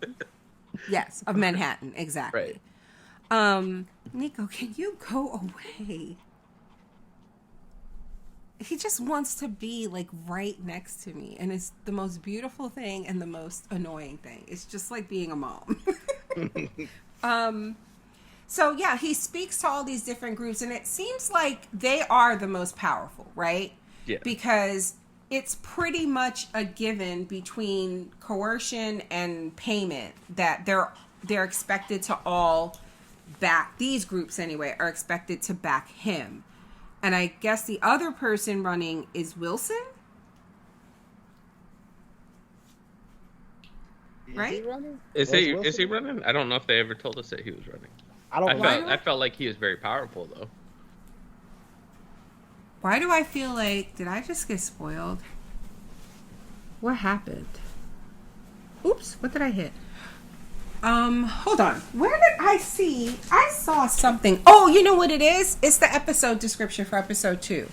Yes, of Manhattan, exactly. Right. Nico, can you go away? He just wants to be like right next to me, and it's the most beautiful thing and the most annoying thing. It's just like being a mom. So yeah, he speaks to all these different groups, and it seems like they are the most powerful, right? Yeah. Because it's pretty much a given between coercion and payment that they're expected to all back, these groups anyway are expected to back him. And I guess the other person running is Wilson, right? Is he running? I don't know if they ever told us that he was running. I felt like he was very powerful though. Why do I feel like, did I just get spoiled? What happened? Oops, what did I hit? Hold on. Where did I see? I saw something. Oh, you know what it is? It's the episode description for episode 2.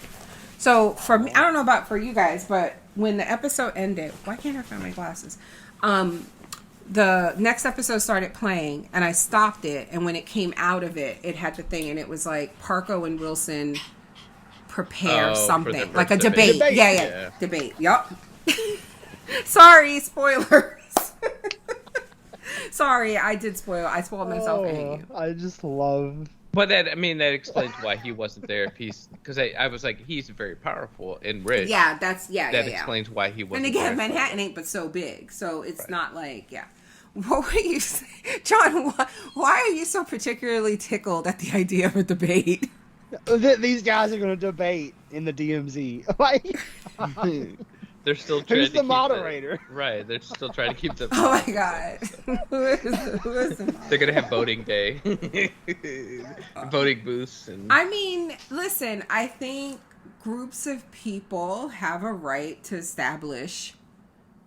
So for me, I don't know about for you guys, but when the episode ended, why can't I find my glasses? The next episode started playing and I stopped it. And when it came out of it, it had the thing and it was like Parko and Wilson prepare something like a debate. Yeah. Debate. Yup. Sorry, spoilers. Sorry, I spoiled myself. I just love. But that explains why he wasn't there. Because I was like, he's very powerful and rich. Yeah, that explains why he wasn't. And again, there. Manhattan ain't but so big, so it's not like What were you saying, John? Why are you so particularly tickled at the idea of a debate? These guys are going to debate in the DMZ. Like, they're still trying who's the moderator? Right, they're still trying to keep the. Oh my god! Who is the moderator? They're gonna have voting day, voting booths, and. I mean, listen. I think groups of people have a right to establish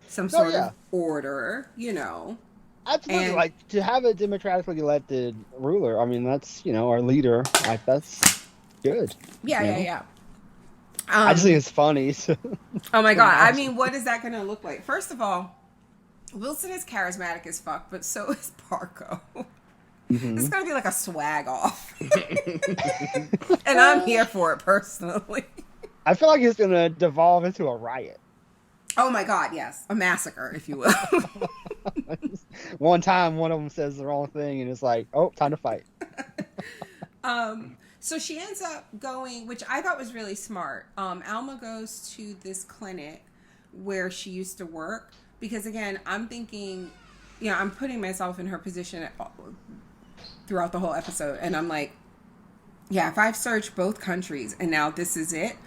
some sort of order. You know. Absolutely, and, like to have a democratically elected ruler. I mean, that's our leader. Like that's good. Yeah. I just think it's funny. So. Oh my god! I mean, what is that going to look like? First of all, Wilson is charismatic as fuck, but so is Parko. Mm-hmm. It's going to be like a swag off, and I'm here for it personally. I feel like it's going to devolve into a riot. Oh my god! Yes, a massacre, if you will. One time, one of them says the wrong thing, and it's like, oh, time to fight. So she ends up going, which I thought was really smart. Alma goes to this clinic where she used to work because, again, I'm thinking, I'm putting myself in her position throughout the whole episode, and I'm like, if I've searched both countries and now this is it,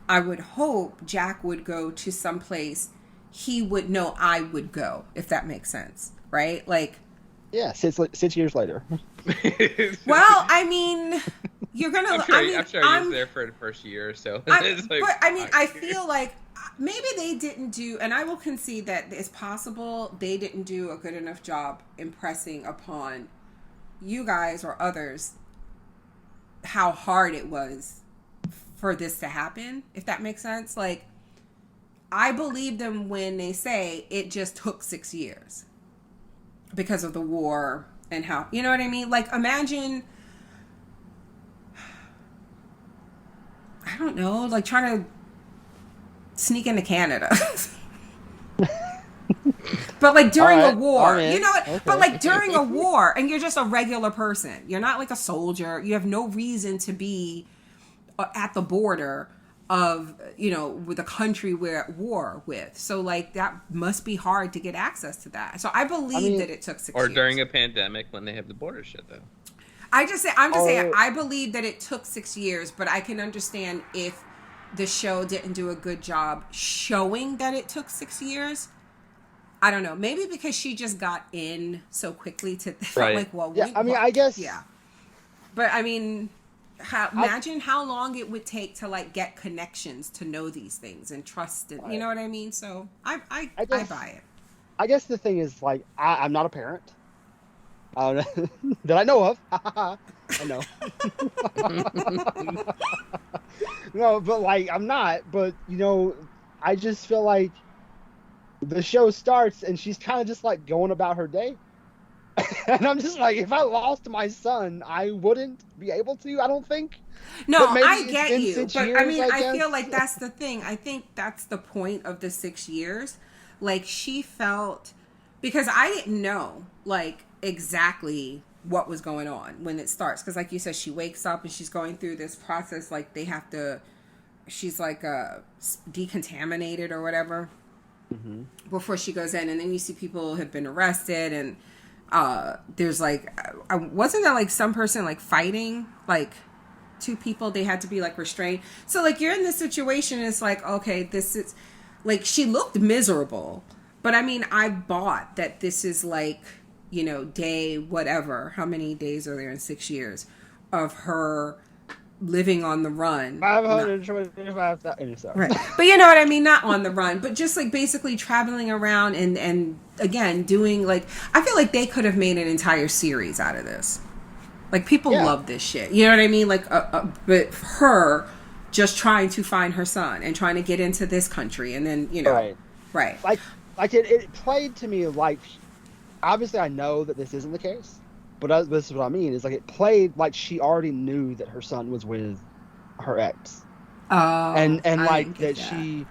I would hope Jack would go to some place he would know I would go, if that makes sense, right? Like, yeah, 6 years later. Well, I mean, you're gonna. I'm sure he was there for the first year or so. I feel like maybe they didn't do, and I will concede that it's possible they didn't do a good enough job impressing upon you guys or others how hard it was for this to happen, if that makes sense. Like, I believe them when they say it just took 6 years because of the war and how, you know what I mean? Like, imagine, I don't know, like trying to sneak into Canada. But like during a war, you know what? Okay. But like during a war, and you're just a regular person. You're not like a soldier. You have no reason to be at the border. of, with a country we're at war with. So like that must be hard to get access to that. So I believe that it took 6 or years. during a pandemic when they have the border shut though. I'm just saying I believe that it took 6 years, but I can understand if the show didn't do a good job showing that it took 6 years. I don't know. Maybe because she just got in so quickly to Right. like, well, Yeah, I guess. Yeah. But I mean, imagine how long it would take to like get connections to know these things and trust it. Right. You know what I mean? So I buy it. I guess the thing is, like, I'm not a parent. That I know of. I know. No, but like I'm not. But I just feel like the show starts and she's kind of just like going about her day. And I'm just like, if I lost my son, I wouldn't be able to, I don't think. No, I get you. But Years, I mean, I feel guess. like that's the thing. I think that's the point of the 6 years. Like she felt, because I didn't know like exactly what was going on when it starts. Because like you said, she wakes up and she's going through this process. Like they have to, she's like decontaminated or whatever. Mm-hmm. Before she goes in, and then you see people have been arrested, and there's like, wasn't there like some person like fighting, like 2 people, they had to be like restrained. So like you're in this situation, it's like, okay, this is like, she looked miserable, but I mean, I bought that this is like, day whatever, how many days are there in 6 years of her living on the run. 525,000. Right. But you know what I mean? Not on the run, but just like basically traveling around and again, doing like, I feel like they could have made an entire series out of this. Like people love this shit. You know what I mean? Like, but her just trying to find her son and trying to get into this country. And then, Right. Like it played to me like, obviously I know that this isn't the case. But this is what I mean, is like it played like she already knew that her son was with her ex. Oh, and like that she,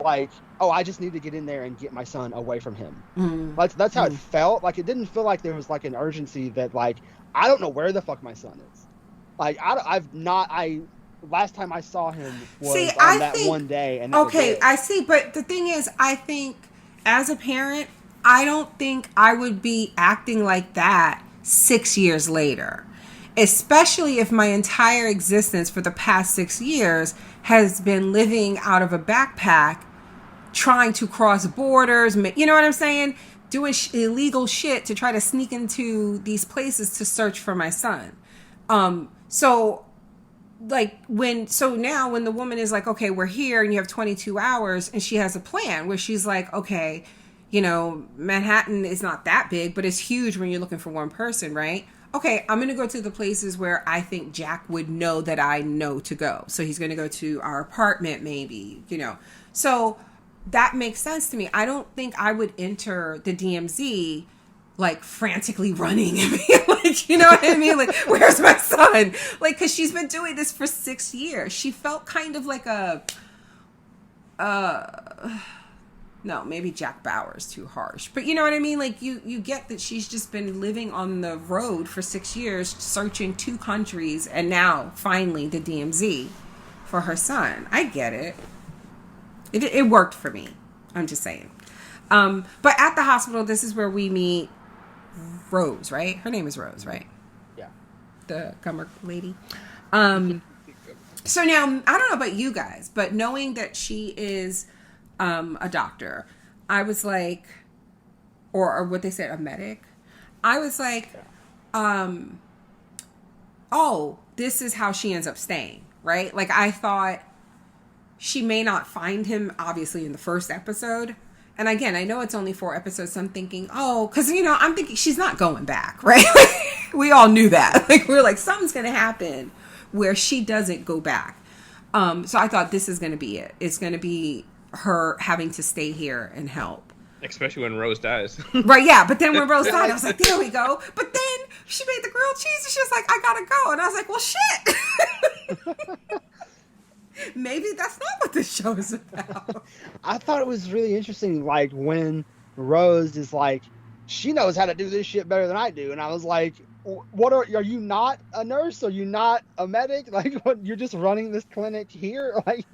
like, oh, I just need to get in there and get my son away from him. Mm. That's how it felt. Like it didn't feel like there was like an urgency that like, I don't know where the fuck my son is. Like last time I saw him was one day. And okay, I see. But the thing is, I think as a parent, I don't think I would be acting like that 6 years later, especially if my entire existence for the past 6 years has been living out of a backpack, trying to cross borders, you know what I'm saying? Doing illegal shit to try to sneak into these places to search for my son. So now when the woman is like, okay, we're here and you have 22 hours and she has a plan where she's like, okay, Manhattan is not that big, but it's huge when you're looking for one person, right? Okay, I'm going to go to the places where I think Jack would know that I know to go. So he's going to go to our apartment, maybe, So that makes sense to me. I don't think I would enter the DMZ like frantically running and being like, you know what I mean? Like, where's my son? Like, because she's been doing this for 6 years. She felt kind of like no, maybe Jack Bauer's too harsh. But you know what I mean? Like, you get that she's just been living on the road for 6 years, searching 2 countries, and now, finally, the DMZ for her son. I get it. It worked for me. I'm just saying. But at the hospital, this is where we meet Rose, right? Her name is Rose, right? Yeah. The Gummer lady. So now, I don't know about you guys, but knowing that she is a doctor, I was like, or what they said, a medic. I was like, oh, this is how she ends up staying, right? Like I thought she may not find him, obviously, in the first episode. And again, I know it's only 4 episodes, so I'm thinking, oh, because, I'm thinking she's not going back, right? We all knew that. Like, we were like, something's going to happen where she doesn't go back. So I thought this is going to be it. It's going to be her having to stay here and help. Especially when Rose dies. Right, yeah. But then when Rose died, I was like, there we go. But then she made the grilled cheese and she was like, I got to go. And I was like, well, shit. Maybe that's not what this show is about. I thought it was really interesting, like, when Rose is like, she knows how to do this shit better than I do. And I was like, what are you not a nurse? Are you not a medic? Like, what, you're just running this clinic here? Like,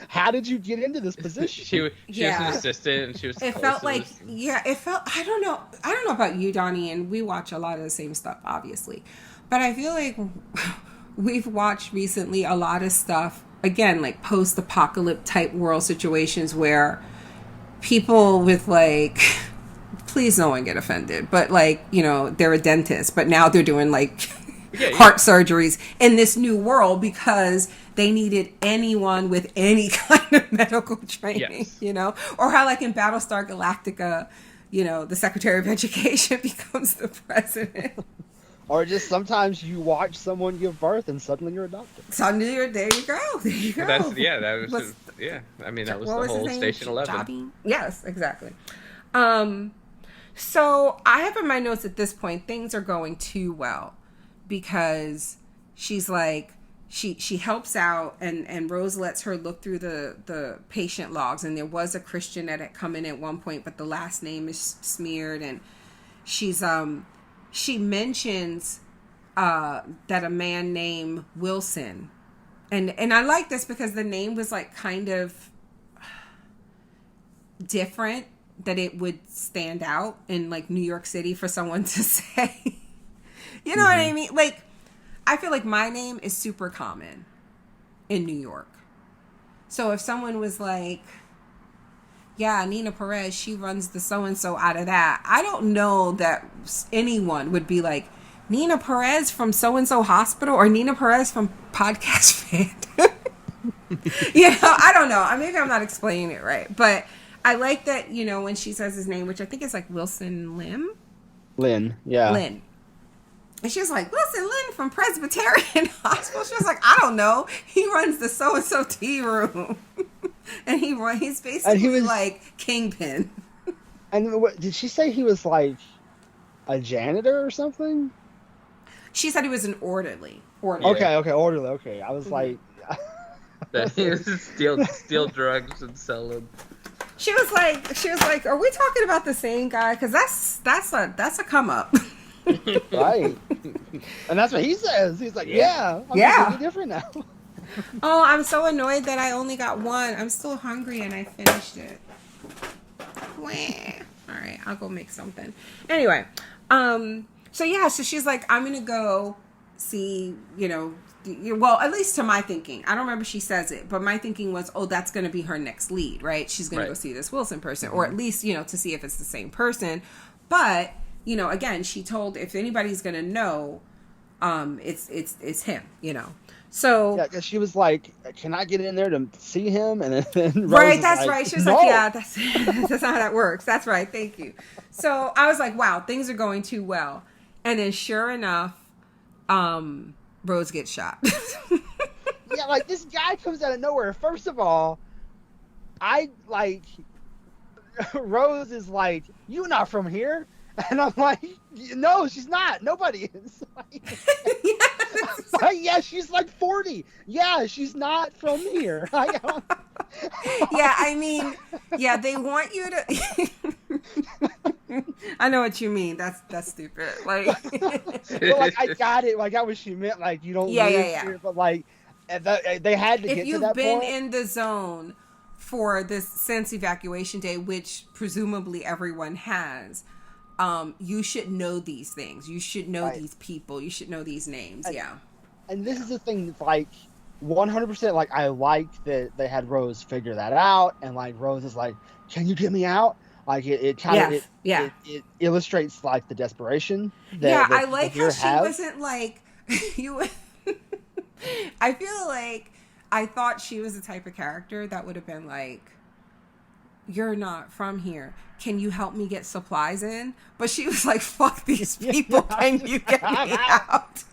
How did you get into this position? She was an assistant, and she was. It felt like, it felt. I don't know about you, Donnie, and we watch a lot of the same stuff, obviously, but I feel like we've watched recently a lot of stuff again, like post-apocalypse type world situations where people with like, please no one get offended, but like, you know, they're a dentist, but now they're doing like heart surgeries in this new world because they needed anyone with any kind of medical training, you know, or how like in Battlestar Galactica, you know, the Secretary of Education becomes the president. Or just sometimes you watch someone give birth and suddenly you're a doctor. Suddenly there you go. That was I mean, that was the whole Station 11. Jobbing? Yes, exactly. So I have in my notes at this point, things are going too well because she's like, she helps out and Rose lets her look through the patient logs, and there was a Christian that had come in at one point, but the last name is smeared, and she's she mentions that a man named Wilson, and I like this because the name was like kind of different, that it would stand out in like New York City for someone to say. You know what I mean? Like, I feel like my name is super common in New York. So if someone was like, yeah, Nina Perez, she runs the so-and-so out of that, I don't know that anyone would be like, Nina Perez from so-and-so hospital or Nina Perez from Podcast Fan. You know, I don't know. Maybe I'm not explaining it right. But I like that, you know, when she says his name, which I think is like Wilson Lim. Lynn, yeah. Lynn. And she was like, Wilson Lynn from Presbyterian Hospital. She was like, I don't know. He runs the so-and-so tea room. And he's basically like Kingpin. And did she say he was like a janitor or something? She said he was an orderly. Okay, orderly. Okay, I was like, that he was steal drugs and sell them. She was like, are we talking about the same guy? Because that's a come up. Right. And that's what he says. He's like, yeah. I'm completely different now. Oh, I'm so annoyed that I only got one. I'm still hungry and I finished it. Wah. All right, I'll go make something. Anyway, so she's like, I'm gonna go see, you know, well, at least to my thinking, I don't remember she says it, but my thinking was, oh, that's gonna be her next lead, right? She's gonna go see this Wilson person, or at least, you know, to see if it's the same person. But, you know, again, she told, if anybody's gonna know, it's him, you know. So yeah, because she was like, "Can I get in there to see him?" And then Rose right, that's like, right. She was no. like, "Yeah, that's not how that works." That's right. Thank you. So I was like, "Wow, things are going too well." And then, sure enough, Rose gets shot. Yeah, like this guy comes out of nowhere. First of all, Rose is like, "You're not from here," and I'm like, "No, she's not. Nobody is." Yeah, she's like 40. Yeah, she's not from here. Yeah, I mean, yeah, they want you to. I know what you mean. That's stupid. Like, well, like I got it. Like, I what she meant. Like, you don't live here, but like, they had to get to that point. If you've been in the zone for this since evacuation day, which presumably everyone has, you should know these things. You should know these people. You should know these names. And this is the thing, like, 100%, like, I like that they had Rose figure that out, and, like, Rose is like, can you get me out? Like, it kind of, it illustrates, like, the desperation that I like how she wasn't, like, I feel like I thought she was the type of character that would have been like, you're not from here. Can you help me get supplies in? But she was like, fuck these people. Can you get me out?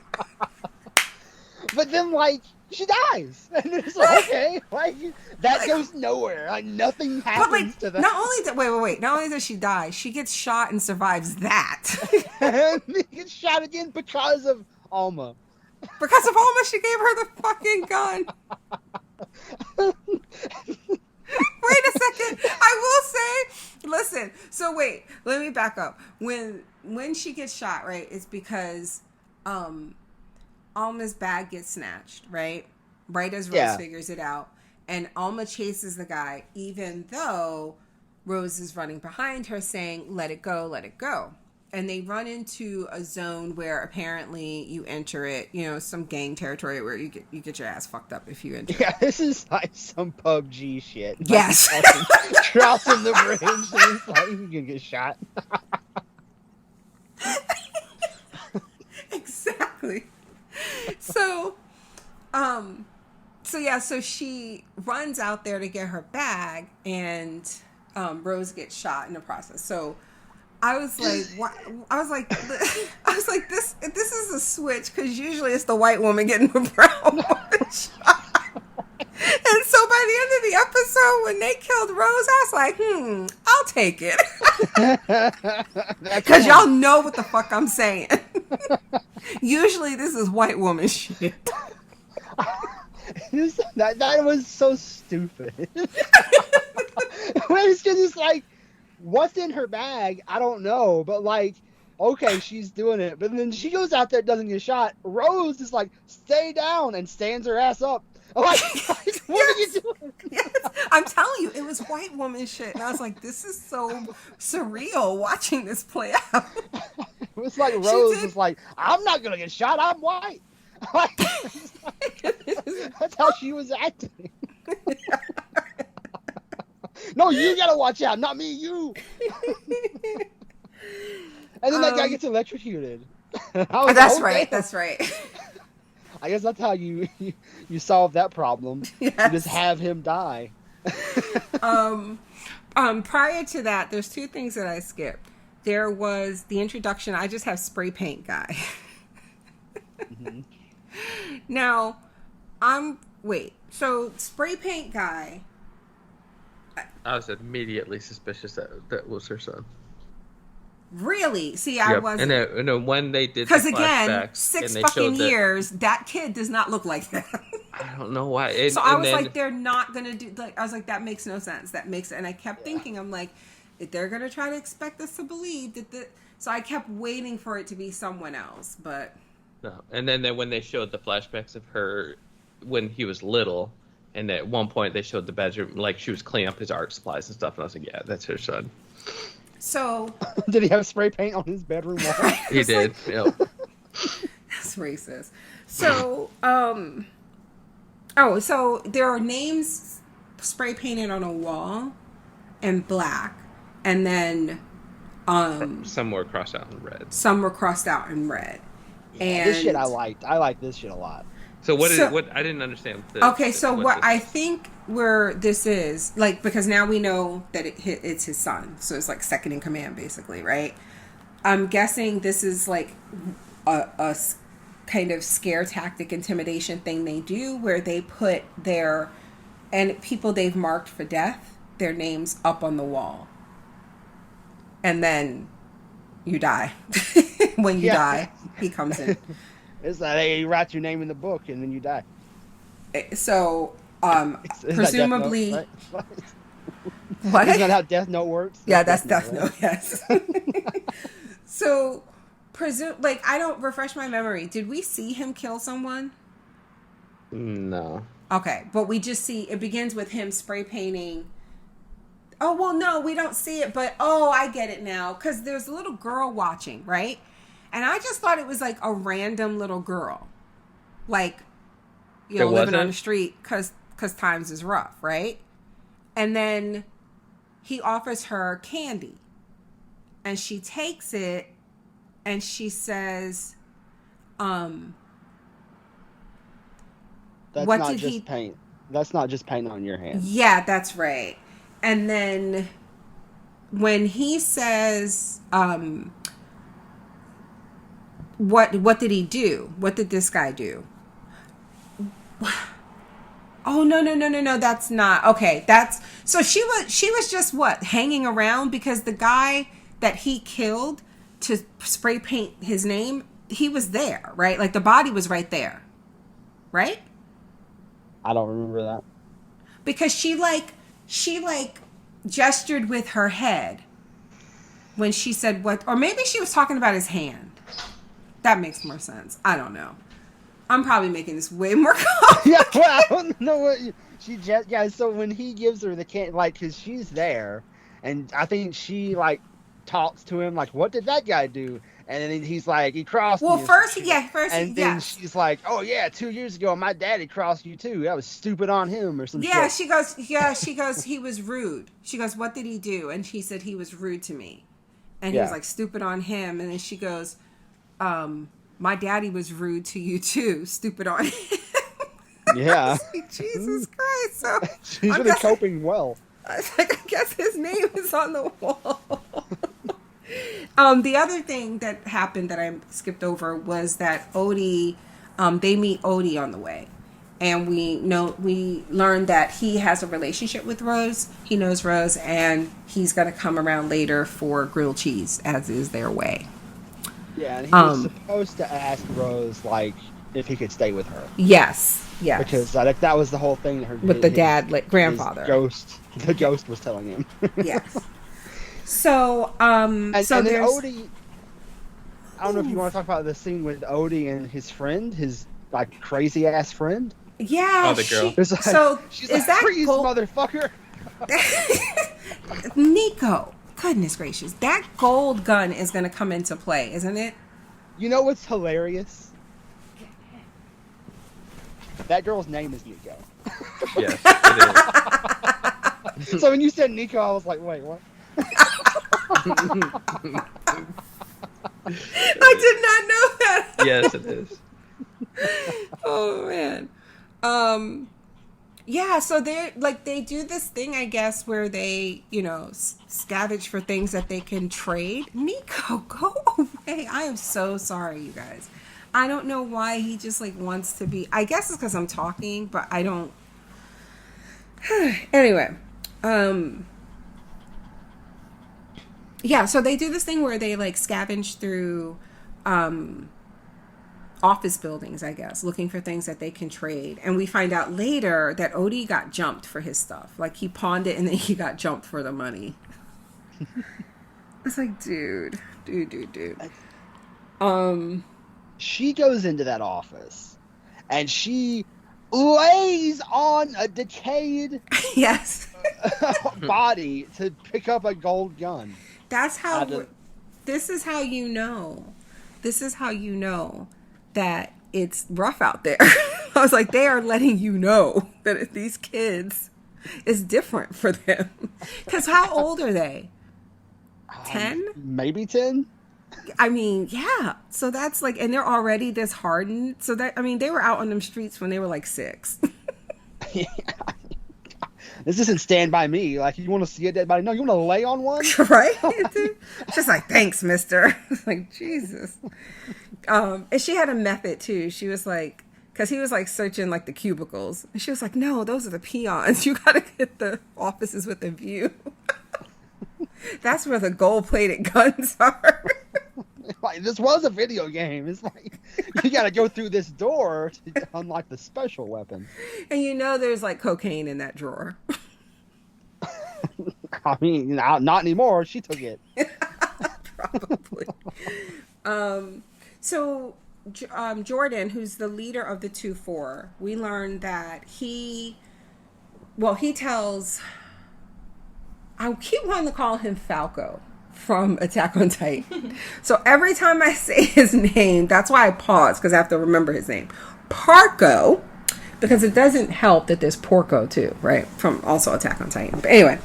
But then, like, she dies. And it's like, okay, like, that goes nowhere. Like, nothing happens to that. Not only does she die, she gets shot and survives that. And he gets shot again because of Alma. Because of Alma, she gave her the fucking gun. Wait a second. I will say, listen. So wait, let me back up. When she gets shot, right, it's because Alma's bag gets snatched, right? Right as Rose figures it out. And Alma chases the guy, even though Rose is running behind her saying, let it go, let it go. And they run into a zone where apparently you enter it, some gang territory where you get your ass fucked up if you enter it. Yeah, this is like some PUBG shit. Yes. Crossing the bridge, and it's like you can get shot. Exactly. So she runs out there to get her bag, and Rose gets shot in the process. So I was like, what? I was like, this is a switch, because usually it's the white woman getting the brown woman shot. And so by the end of the episode, when they killed Rose, I was like, I'll take it. Because y'all know what the fuck I'm saying. Usually this is white woman shit. That was so stupid. It's just like, what's in her bag? I don't know. But like, okay, she's doing it. But then she goes out there, doesn't get shot. Rose is like, stay down, and stands her ass up. I'm like, what are you doing? Yes, I'm telling you, it was white woman shit. And I was like, this is so surreal watching this play out. It was like Rose was like, I'm not going to get shot. I'm white. That's how she was acting. No, you got to watch out. Not me, you. And then that guy gets electrocuted. That's right. That's right. I guess that's how you solve that problem. Yes. You just have him die. Prior to that, there's two things that I skipped. There was the introduction. I just have spray paint guy. Mm-hmm. Now, so spray paint guy. I was immediately suspicious that was her son. Really? See, I wasn't. And when they did, because again, 6 fucking years, that kid does not look like that. I don't know why. So I was like, they're not gonna do. Like, I was like, that makes no sense. And I kept thinking, I'm like, if they're gonna try to expect us to believe that. So I kept waiting for it to be someone else, but no. And then when they showed the flashbacks of her when he was little, and at one point they showed the bedroom, like she was cleaning up his art supplies and stuff, and I was like, yeah, that's her son. So did he have spray paint on his bedroom wall? He did. Yep. That's racist. So so there are names spray painted on a wall in black, and then some were crossed out in red. Some were crossed out in red. Yeah, and this shit I liked. I like this shit a lot. So what I didn't understand. What I think where this is, like, because now we know that it's his son, so it's like second in command, basically, right? I'm guessing this is like a kind of scare tactic, intimidation thing they do, where they put and people they've marked for death, their names up on the wall, and then you die. When you die, he comes in. It's like, hey, you write your name in the book and then you die. So, is presumably, Death Note, right? What? Isn't that how Death Note works? Yeah, that's Death Note, yes. So, I don't refresh my memory. Did we see him kill someone? No. Okay, but we just see, it begins with him spray painting. Oh, well, no, we don't see it, but, I get it now. Because there's a little girl watching, right? And I just thought it was like a random little girl. Like, living on the street because times is rough, right? And then he offers her candy. And she takes it and she says, That's what not did just he... paint. That's not just paint on your hand. Yeah, that's right. And then when he says, what did he do? What did this guy do? Oh, no. That's not. Okay, so she was just hanging around because the guy that he killed to spray paint his name, he was there, right? Like the body was right there. Right? I don't remember that. Because she gestured with her head when she said what, or maybe she was talking about his hand. That makes more sense. I don't know. I'm probably making this way more complicated. Yeah, well, I don't know what she just. Yeah, so when he gives her the can, like, because she's there, and I think she like talks to him like, "What did that guy do?" And then he's like, "He crossed Well, me." first, And then yes. she's like, "Oh yeah, 2 years ago, my daddy crossed you too. That was stupid on him or some Yeah, shit." she goes, he was rude. She goes, what did he do? And she said, he was rude to me. And he was Yeah. like, stupid on him. And then she goes, my daddy was rude to you too. Stupid on him. Yeah. Like, Jesus Christ. So She's I'm really guessing- coping well. I was like, I guess his name is on the wall. The other thing that happened that I skipped over was that Odie, they meet Odie on the way. And we learned that he has a relationship with Rose. He knows Rose, and he's going to come around later for grilled cheese, as is their way. Yeah, and he was supposed to ask Rose like if he could stay with her. Yes. Because that was the whole thing. With the dad, like grandfather. The ghost was telling him. Yes. So, and then there's Odie. I don't know if you want to talk about the scene with Odie and his friend, his like crazy ass friend. Yeah. Oh, the girl. She's is like, that freeze, gold? motherfucker? Nico, goodness gracious, that gold gun is going to come into play, isn't it? You know what's hilarious? That girl's name is Nico. Yes, it So when you said Nico, I was like, wait, what? I did not know that. is. Yes, it is. Oh man. Yeah, so they do this thing, I guess, where they, scavenge for things that they can trade. Nico, go away. I am so sorry, you guys. I don't know why he just wants to be. I guess it's because I'm talking, but I don't. Anyway, yeah, so they do this thing where they scavenge through office buildings, I guess, looking for things that they can trade. And we find out later that Odie got jumped for his stuff. He pawned it and then he got jumped for the money. It's like, dude. She goes into that office and she lays on a decayed Yes. body to pick up a gold gun. That's how. This is how you know. This is how you know that it's rough out there. I was like, they are letting you know that these kids is different for them. Because how old are they? 10? Maybe 10? I mean, yeah. So that's and they're already this hardened. So that, they were out on them streets when they were 6. Yeah. This isn't Stand By Me. You want to see a dead body? No, you want to lay on one? Right? Just thanks, mister. Jesus. And she had a method, too. She was because he was searching the cubicles. And she was like, no, those are the peons. You got to get the offices with a view. That's where the gold-plated guns are. This was a video game. It's you got to go through this door to unlock the special weapon. And there's cocaine in that drawer. I mean, not anymore. She took it. Probably. So Jordan, who's the leader of the 2-4, we learned that he tells, I keep wanting to call him Falco from Attack on Titan. So every time I say his name, that's why I pause, because I have to remember his name. Parco, because it doesn't help that there's Porco too, right? From also Attack on Titan. But anyway,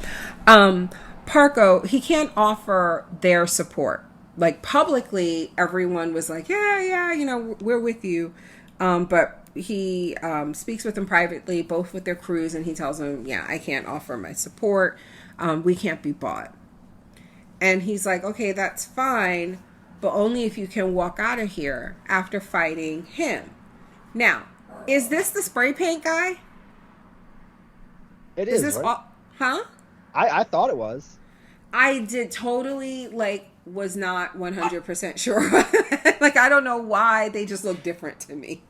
Parco, he can't offer their support. Publicly, everyone was yeah, we're with you. But he speaks with them privately, both with their crews, and he tells them, yeah, I can't offer my support. We can't be bought. And he's like, okay, that's fine, but only if you can walk out of here after fighting him. Now, is this the spray paint guy? It is this right? Huh? I thought it was. I did totally, was not 100% sure. I don't know why they just look different to me.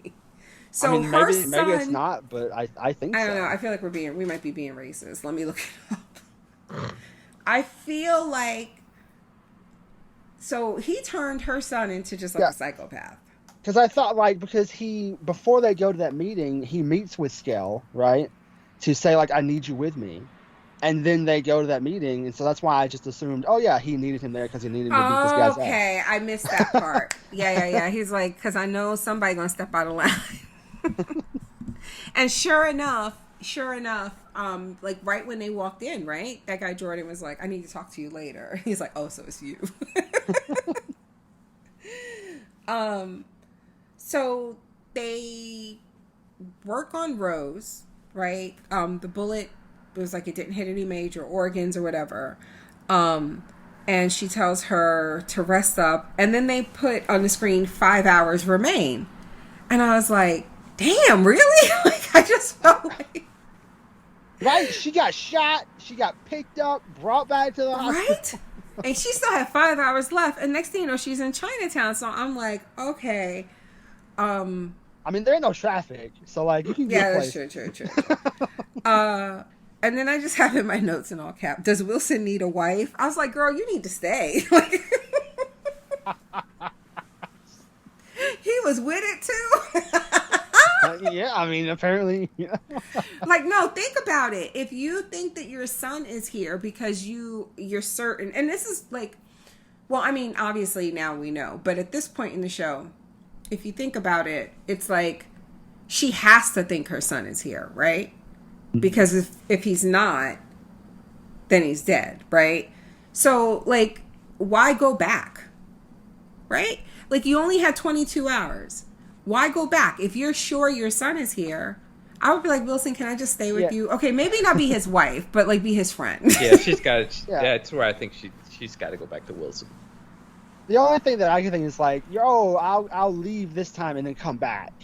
So her son, maybe it's not, but I think so. I don't know. I feel like we might be being racist. Let me look it up. I feel so he turned her son into just a psychopath. Because I thought, like, because before they go to that meeting, he meets with Skell, right? To say, like, I need you with me. And then they go to that meeting, and so that's why I just assumed, oh, yeah, he needed him there because he needed him to beat this guy's ass. Okay, I missed that part. Yeah. He's like, because I know somebody going to step out of line. And sure enough, like, right when they walked in, right? That guy Jordan was like, I need to talk to you later. He's like, oh, so it's you. So they work on Rose, right? The bullet was like, it didn't hit any major organs or whatever. And she tells her to rest up. And then they put on the screen 5 hours remain. And I was like, damn, really? Like, I just felt like... Right? She got shot. She got picked up, brought back to the hospital. Right? And she still had 5 hours left. And next thing you know, she's in Chinatown. So I'm like, okay. I mean, there ain't no traffic. So, like, you can get that's true. And then I just have in my notes in all cap, does Wilson need a wife? I was like, girl, you need to stay. Like, he was with it too. Yeah, I mean, apparently. Yeah. Like, no, think about it. If you think that your son is here because you're certain, and this is like, well, I mean, obviously now we know, but at this point in the show, if you think about it, it's like she has to think her son is here, right? Because if he's not, then he's dead, right? So, like, why go back, right? Like, you only had 22 hours. Why go back? If you're sure your son is here, I would be like, Wilson, can I just stay with you? Okay, maybe not be his wife, but, like, be his friend. Yeah, she's got. Yeah, that's where I think she's got to go back to Wilson. The only thing that I can think is like, I'll leave this time and then come back.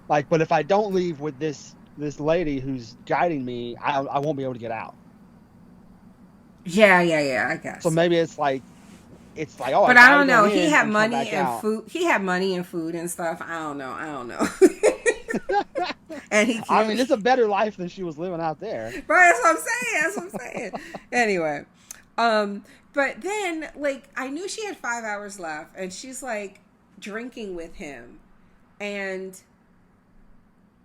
Like, but if I don't leave with this lady who's guiding me, I won't be able to get out. Yeah, I guess. So maybe it's like, oh, but I don't know. He had money and food. He had money and food and stuff. I don't know. And I mean, it's a better life than she was living out there. Right, that's what I'm saying. Anyway, but then, like, I knew she had 5 hours left, and she's like drinking with him, and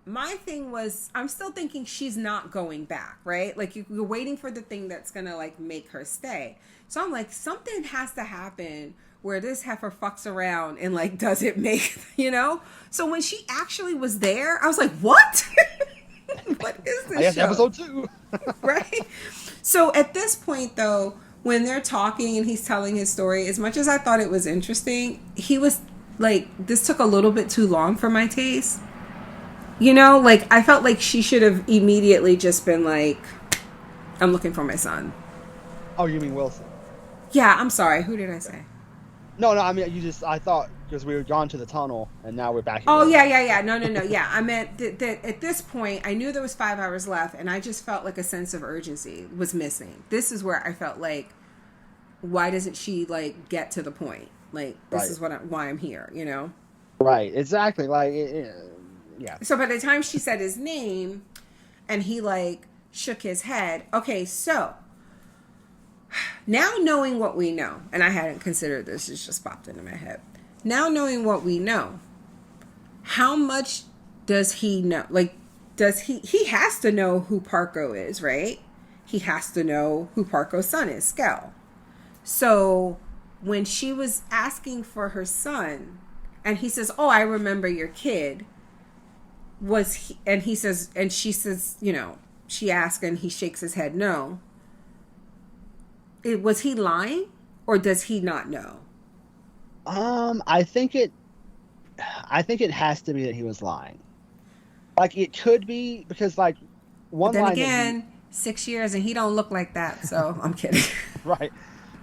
my thing was, I'm still thinking she's not going back, right? Like, you're waiting for the thing that's gonna, like, make her stay. So I'm like, something has to happen where this heifer fucks around and, like, doesn't make, you know? So when she actually was there, I was like, what? What is this? I guess show? Episode 2. Right? So at this point, though, when they're talking and he's telling his story, as much as I thought it was interesting, he was like, this took a little bit too long for my taste. You know, like, I felt like she should have immediately just been like, I'm looking for my son. Oh, you mean Wilson? Yeah, I'm sorry. Who did I say? No, I mean, I thought, because we were gone to the tunnel, and now we're back. Oh, yeah. No. Yeah, I meant that at this point, I knew there was 5 hours left, and I just felt like a sense of urgency was missing. This is where I felt like, why doesn't she, like, get to the point? Like, this is why I'm here, you know? Right, exactly. Like, yeah. So by the time she said his name, and he, like, shook his head, okay, so now knowing what we know, and I hadn't considered this, it's just popped into my head. Now knowing what we know, how much does he know? Like, he has to know who Parco is, right? He has to know who Parco's son is, Skell. So when she was asking for her son, and he says, oh, I remember your kid, she says, you know, she asked and he shakes his head no. Was he lying, or does he not know? I think it has to be that he was lying. Like, it could be because, like, one line. Then again, 6 years and he don't look like that. So I'm kidding. Right,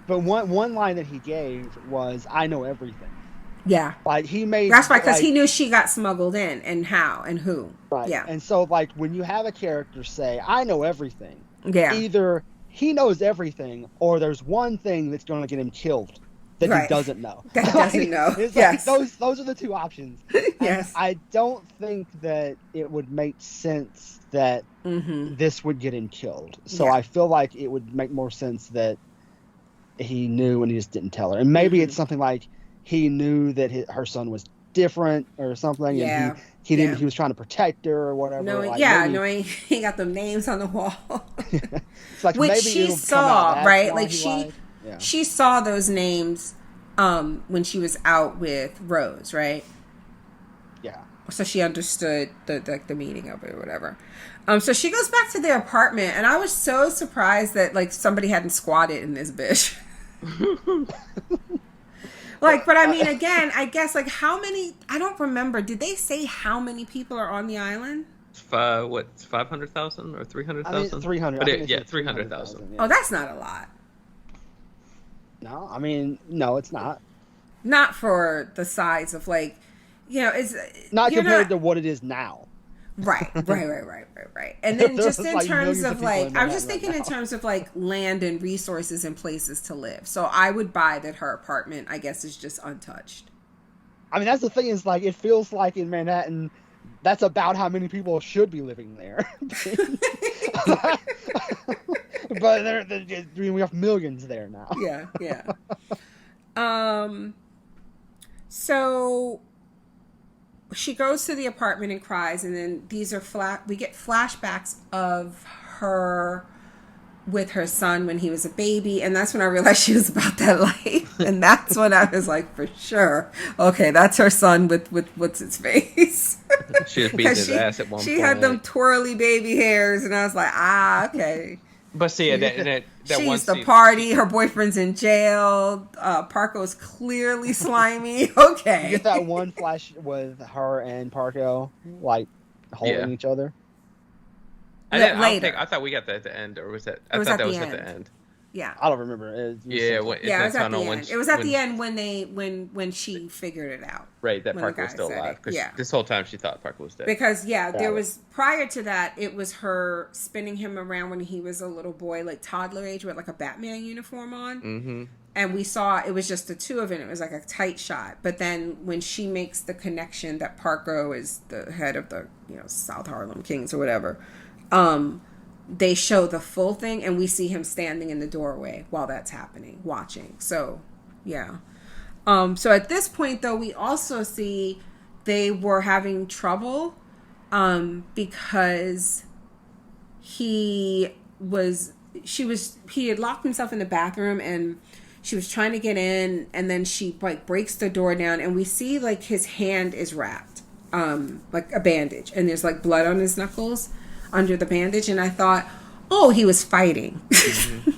but one line that he gave was, "I know everything." Yeah, like he made. That's right, because he knew she got smuggled in and how and who. Right. Yeah, and so, like, when you have a character say, "I know everything," yeah, either he knows everything, or there's one thing that's going to get him killed that he doesn't know. That doesn't know. It's yes. Like those are the two options. Yes. And I don't think that it would make sense that this would get him killed. So I feel like it would make more sense that he knew and he just didn't tell her. And maybe it's something like he knew that her son was different or something, Yeah. and he didn't. Yeah. He was trying to protect her or whatever. Knowing, like, yeah, maybe, knowing he got them names on the wall. it's like Which maybe she it'll come saw, out that's right? why Like he she lied. Yeah. she saw those names when she was out with Rose, right? Yeah. So she understood the meaning of it or whatever. So she goes back to their apartment, and I was so surprised that like somebody hadn't squatted in this bitch. Like, but I mean, again, I guess like how many? I don't remember. Did they say how many people are on the island? 500,000 or 300,000? 300. But I think yeah, it's 300,000. Yeah. Oh, that's not a lot. No, I mean, no, it's not. Not for the size of like, it's Not you're compared to what it is now. Right. And then just There's, in like, terms millions of of people like, in I was just Manhattan thinking right in terms of like land and resources and places to live. So I would buy that her apartment, I guess, is just untouched. I mean, that's the thing is like it feels like in Manhattan, that's about how many people should be living there. But we have millions there now. Yeah. So she goes to the apartment and cries, and then these are we get flashbacks of her with her son when he was a baby, and that's when I realized she was about that life. And that's when I was like, for sure, okay, that's her son with what's his face. She was beating his ass at one point. She had them twirly baby hairs, and I was like, okay. But see, that She one used to scene, party. Her boyfriend's in jail. Parko's clearly slimy. Okay. You get that one flash with her and Parko like holding each other. Later. I thought we got that at the end, or was that? I It was thought at that the was end. at the end. Yeah. I don't remember. It was Yeah, sometime. Yeah, it was at the tunnel end. It was at the end when she figured it out. Right, that when the Parker was guy still said alive. it. Because Yeah. this whole time she thought Parker was dead. Because there it. was prior to that, it was her spinning him around when he was a little boy, like toddler age, with like a Batman uniform on. Mm-hmm. And we saw it was just the two of them. It was like a tight shot. But then when she makes the connection that Parko is the head of the South Harlem Kings or whatever, they show the full thing, and we see him standing in the doorway while that's happening, watching. So, yeah. So at this point, though, we also see they were having trouble because he had locked himself in the bathroom, and she was trying to get in, and then she like breaks the door down, and we see like his hand is wrapped, like a bandage, and there's like blood on his knuckles under the bandage, and I thought, oh, he was fighting. Mm-hmm.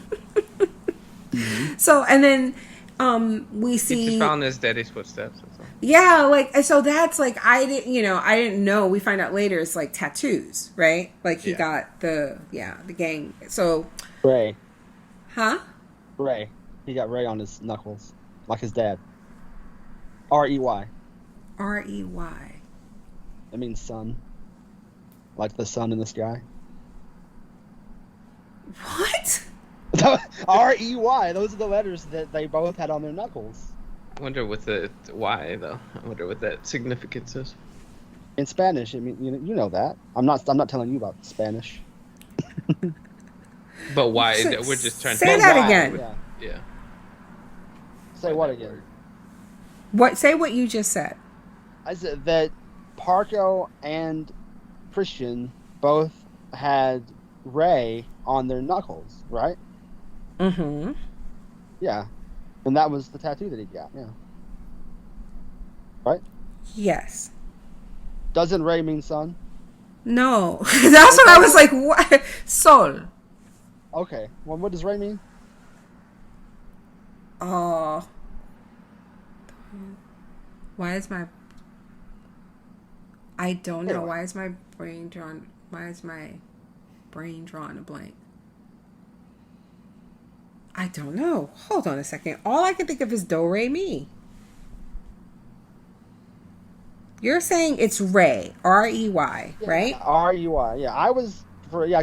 So, and then we see He just found his daddy's footsteps. That's all. yeah, like, so that's like, I didn't know. We find out later it's like tattoos, right? Like he got the gang. So Ray. huh? Ray. He got Ray on his knuckles, like his dad. R-E-Y. R-E-Y. That means sun. Like the sun in the sky. What? R-E-Y. Those are the letters that they both had on their knuckles. I wonder what the why though. I wonder what that significance is. In Spanish, I mean, you know that. I'm not telling you about Spanish. But why? So, We're just trying to say that again. Yeah. Yeah. Say what again? What? Say what you just said. I said that Parko and Christian both had Ray on their knuckles, right? Mm-hmm. Yeah. And that was the tattoo that he got, yeah. Right? Yes. Doesn't Ray mean sun? No. That's what I was like, what? Sol. Okay. Well, what does Ray mean? Why is my... I don't know. Anyway. Why is my brain drawn a blank? I don't know. Hold on a second. All I can think of is do re mi. You're saying it's Ray, R-E-Y, right? R-E-Y. Yeah,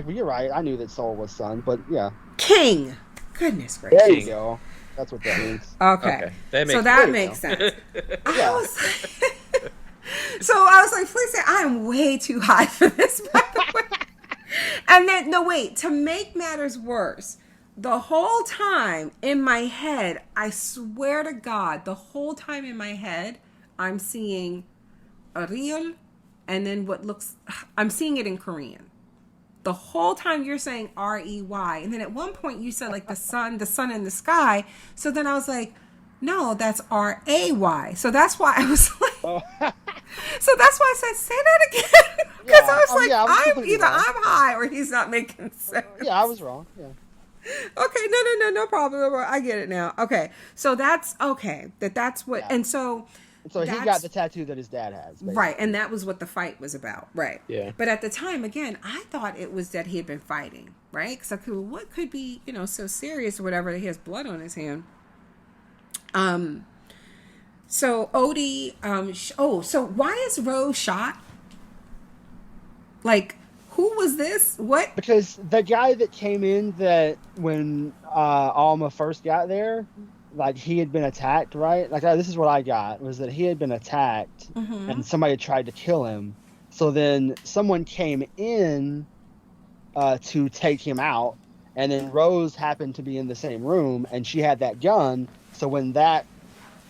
you're right. I knew that Sol was sun, but yeah. King. Goodness gracious. There you go. That's what that means. Okay. That So makes that sense. makes sense. Yeah. I was like, please say I am way too high for this, by the way. And then, no, wait, to make matters worse, the whole time in my head, I swear to God, the whole time in my head, I'm seeing Ariel, and then I'm seeing it in Korean. The whole time you're saying R-E-Y. And then at one point you said like the sun in the sky. So then I was like, no, that's R-A-Y. So that's why I was like, so that's why I said, say that again. Because I was like, I'm high or he's not making sense. Yeah, I was wrong. Yeah. Okay, no problem. I get it now. Okay, so that's okay. That's what, and so he got the tattoo that his dad has. Basically. Right, and that was what the fight was about. Right. Yeah. But at the time, again, I thought it was that he had been fighting. Right, because what could be so serious or whatever that he has blood on his hand. So Odie, so why is Rose shot? Like, who was this? What? Because the guy that came in that when Alma first got there, like he had been attacked, right? Like this is what I got, was that he had been attacked and somebody tried to kill him. So then someone came in to take him out, and then Rose happened to be in the same room, and she had that gun. So when that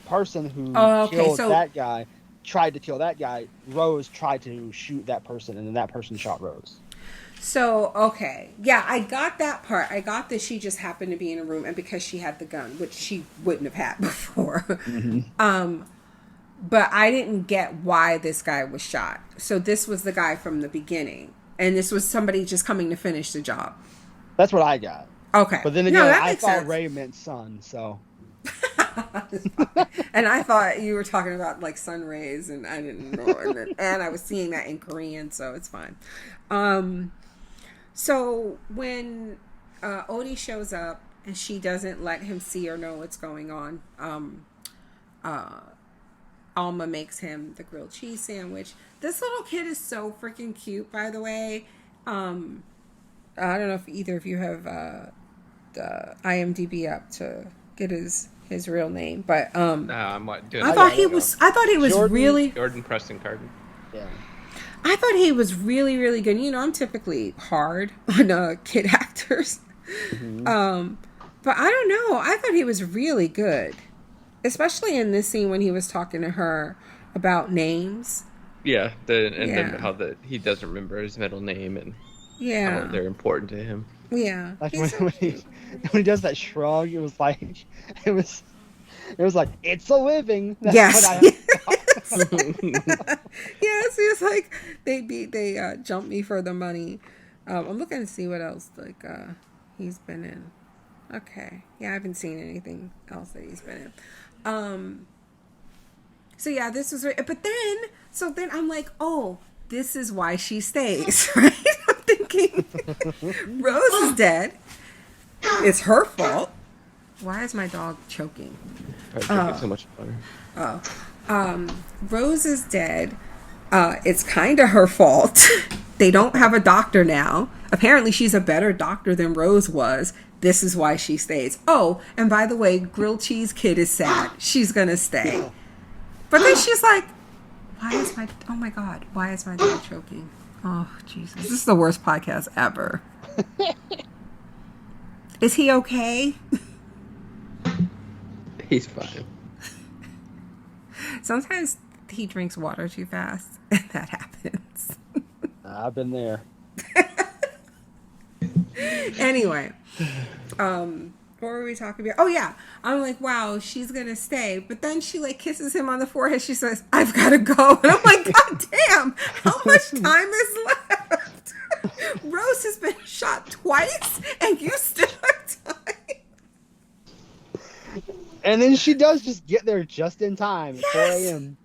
person who killed that guy tried to kill that guy, Rose tried to shoot that person, and then that person shot Rose. So, okay. Yeah, I got that part. I got that she just happened to be in a room, and because she had the gun, which she wouldn't have had before. But I didn't get why this guy was shot. So this was the guy from the beginning, and this was somebody just coming to finish the job. That's what I got. Okay. But then again, I thought Ray meant son, so... And I thought you were talking about like sun rays, and I didn't know, and I was seeing that in Korean, so it's fine. So when Odie shows up and she doesn't let him see or know what's going on, Alma makes him the grilled cheese sandwich. This little kid is so freaking cute, by the way. I don't know if either of you have the IMDb up to get his real name, but I'm doing I thought he was Jordan Preston Carden. Yeah. I thought he was really, really good. I'm typically hard on kid actors. But I don't know. I thought he was really good. Especially in this scene when he was talking to her about names. Yeah, then how he doesn't remember his middle name and how they're important to him. Yeah. Like when he does that shrug, it was like it's a living. That's yes. what Yes, it's like they jump me for the money. I'm looking to see what else he's been in. Okay. Yeah, I haven't seen anything else that he's been in. So yeah, this was but then I'm like, oh, this is why she stays, right? I'm thinking Rose is dead. It's her fault. Why is my dog choking? Drinking so much water. Rose is dead. It's kind of her fault. They don't have a doctor now. Apparently she's a better doctor than Rose was. This is why she stays. Oh, and by the way, grilled cheese kid is sad. She's gonna stay. But then she's like, why is my dog choking? Oh, Jesus. This is the worst podcast ever. Is he okay? He's fine. Sometimes he drinks water too fast, and that happens. I've been there. Anyway, what were we talking about? Oh yeah, I'm like, wow, she's gonna stay, but then she like kisses him on the forehead. She says, "I've gotta go," and I'm like, God damn, how much time is left? Rose has been shot twice, and you still have time. And then she does just get there just in time at 4 a.m.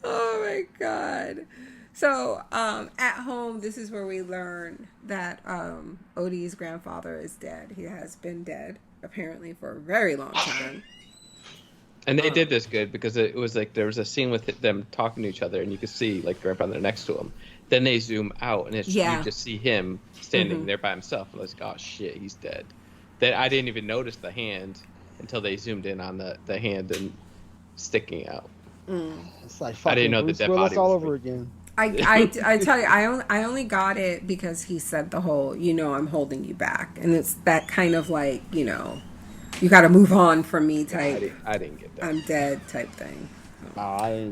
Oh my God. So, at home, this is where we learn that Odie's grandfather is dead. He has been dead, apparently, for a very long time. And they did this good because it was like there was a scene with them talking to each other, and you could see like grandfather next to him. Then they zoom out, and you just see him standing there by himself. And I was like, oh shit, he's dead. Then I didn't even notice the hand until they zoomed in on the hand and sticking out. It's like I didn't know Bruce that dead Willis body all was over real. again. I tell you, I only got it because he said the whole, I'm holding you back. And it's that kind of like, you got to move on from me type. I didn't get that. I'm dead type thing. I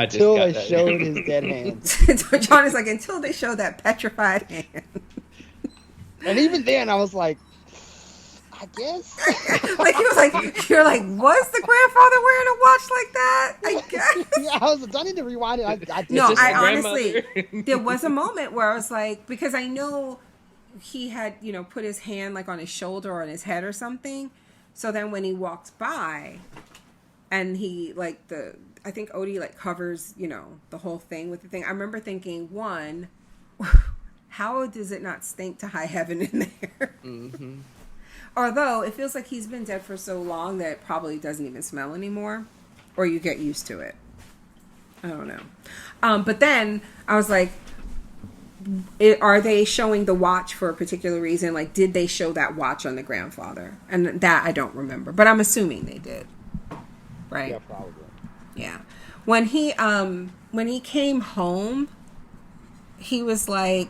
just Until got they that. showed his dead hands. So John is like, until they show that petrified hand. And even then, I was like, I guess. Like he was like, you're like, was the grandfather wearing a watch like that? I guess. Yeah, I need to rewind it. I did. No, Is this I the honestly, grandmother? there was a moment where I was like, because I know he had, put his hand like on his shoulder or on his head or something. So then when he walked by and he like I think Odie like covers, the whole thing with the thing. I remember thinking, one, how does it not stink to high heaven in there? Mm-hmm. Although it feels like he's been dead for so long that it probably doesn't even smell anymore, or you get used to it. I don't know. But then I was like, are they showing the watch for a particular reason? Like, did they show that watch on the grandfather? And that I don't remember, but I'm assuming they did. Right? Yeah, probably. Yeah. When he came home, he was like,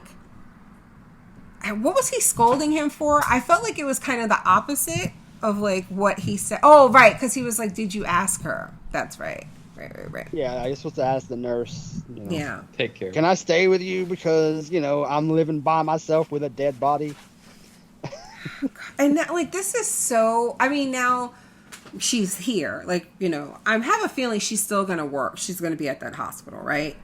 what was he scolding him for? I felt like it was kind of the opposite of like what he said. Oh, right, because he was like, "Did you ask her?" That's right. Right. Yeah, I was supposed to ask the nurse. Yeah. Take care. Can I stay with you because I'm living by myself with a dead body? And that, like, this is so. I mean, now she's here. Like, I have a feeling she's still gonna work. She's gonna be at that hospital, right?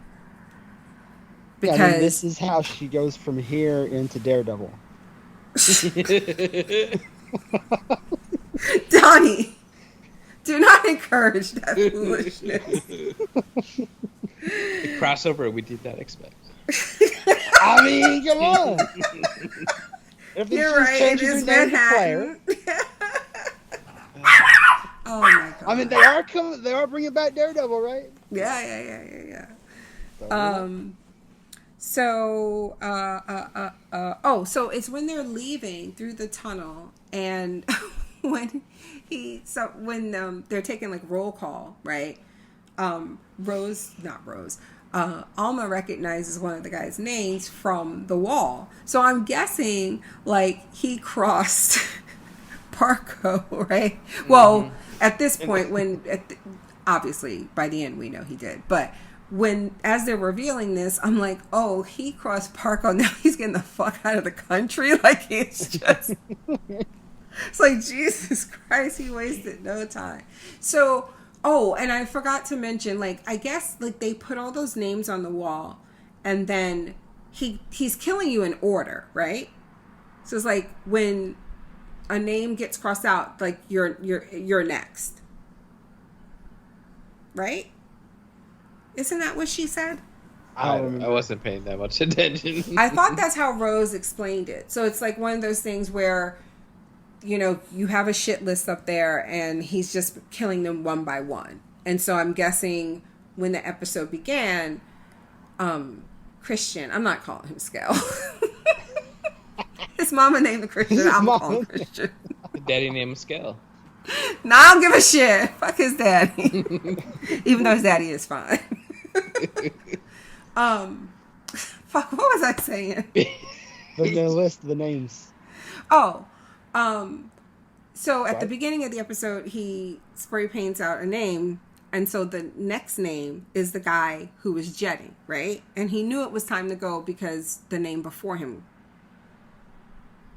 Because Yeah, this is how she goes from here into Daredevil. Donnie, do not encourage that foolishness. The crossover we did not expect. I mean, come on. If You're right. It is Manhattan. Oh my god. I mean, they are bringing back Daredevil, right? Yeah. So, So it's when they're leaving through the tunnel, and when they're taking like roll call, right? Alma recognizes one of the guy's names from the wall. So I'm guessing like he crossed Parco, right? Mm-hmm. Well, at this point, obviously by the end we know he did, but as they're revealing this, I'm like, oh, he crossed Parco. Now he's getting the fuck out of the country. Like, it's just, it's like, Jesus Christ, he wasted no time. So, and I forgot to mention, like, I guess, like, they put all those names on the wall, and then he's killing you in order, right? So it's like, when a name gets crossed out, like, you're next. Right? Isn't that what she said? I wasn't paying that much attention. I thought that's how Rose explained it. So it's like one of those things where, you have a shit list up there and he's just killing them one by one. And so I'm guessing when the episode began, Christian, I'm not calling him Skel. His mama named him Christian. I'm calling him Christian. Daddy named Skel. No, I don't give a shit. Fuck his daddy. Even though his daddy is fine. Fuck, what was I saying? The list of the names. So at the beginning of the episode, he spray paints out a name, and so the next name is the guy who was jetting, right? And he knew it was time to go because the name before him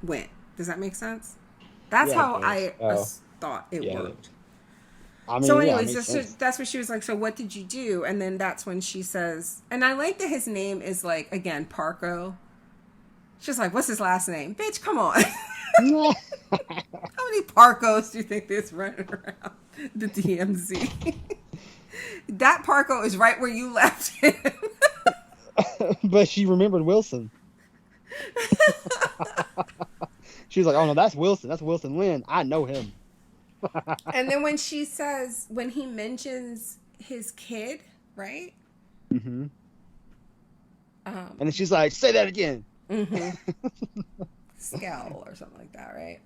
went. Does that make sense? That's how I thought it worked. I mean, so anyways, that's what she was like, so what did you do? And then that's when she says, and I like that his name is like, again, Parco. She's like, what's his last name? Bitch, come on. How many Parcos do you think there's running around the DMZ? That Parco is right where you left him. But she remembered Wilson. She was like, oh no, that's Wilson. That's Wilson Lynn. I know him. And then when he mentions his kid, right? Mm-hmm. And then she's like, say that again. Mm-hmm. Scowl or something like that, right?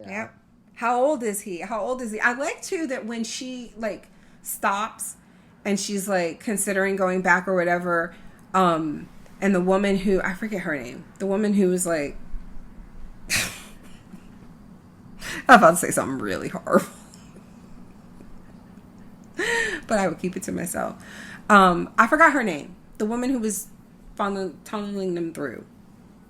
Yeah. Yep. How old is he? I like too that when she like stops and she's like considering going back or whatever, and the woman who, I forget her name, the woman who was like, I'm about to say something really horrible. but I would keep it to myself. I forgot her name. The woman who was tunneling them through.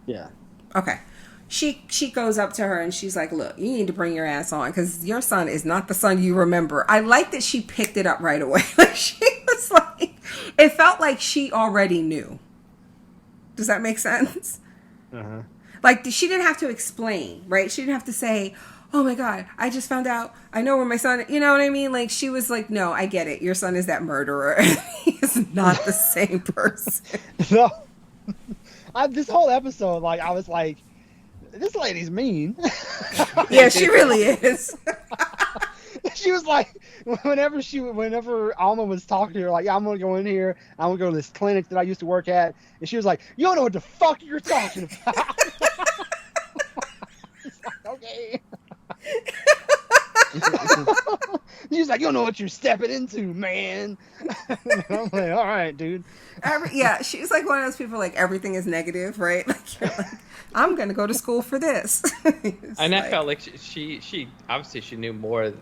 Yeah. Okay. She goes up to her and she's like, look, you need to bring your ass on because your son is not the son you remember. I like that she picked it up right away. Like she was like, it felt like she already knew. Does that make sense? Uh-huh. Like she didn't have to explain, right? She didn't have to say, oh my God, I just found out. I know where my son, you know what I mean? Like she was like, no, I get it. Your son is that murderer. He is not the same person. No. This whole episode, like, I was like, this lady's mean. Yeah, she really is. She was like, whenever Alma was talking to her, like, yeah, I'm gonna go in here, I'm gonna go to this clinic that I used to work at, and she was like, you don't know what the fuck you're talking about. Like, okay. She's like, you don't know what you're stepping into, man. I'm like, all right, dude. Yeah, she's like one of those people like everything is negative, right? Like you're like, I'm gonna go to school for this. And I felt like she obviously she knew more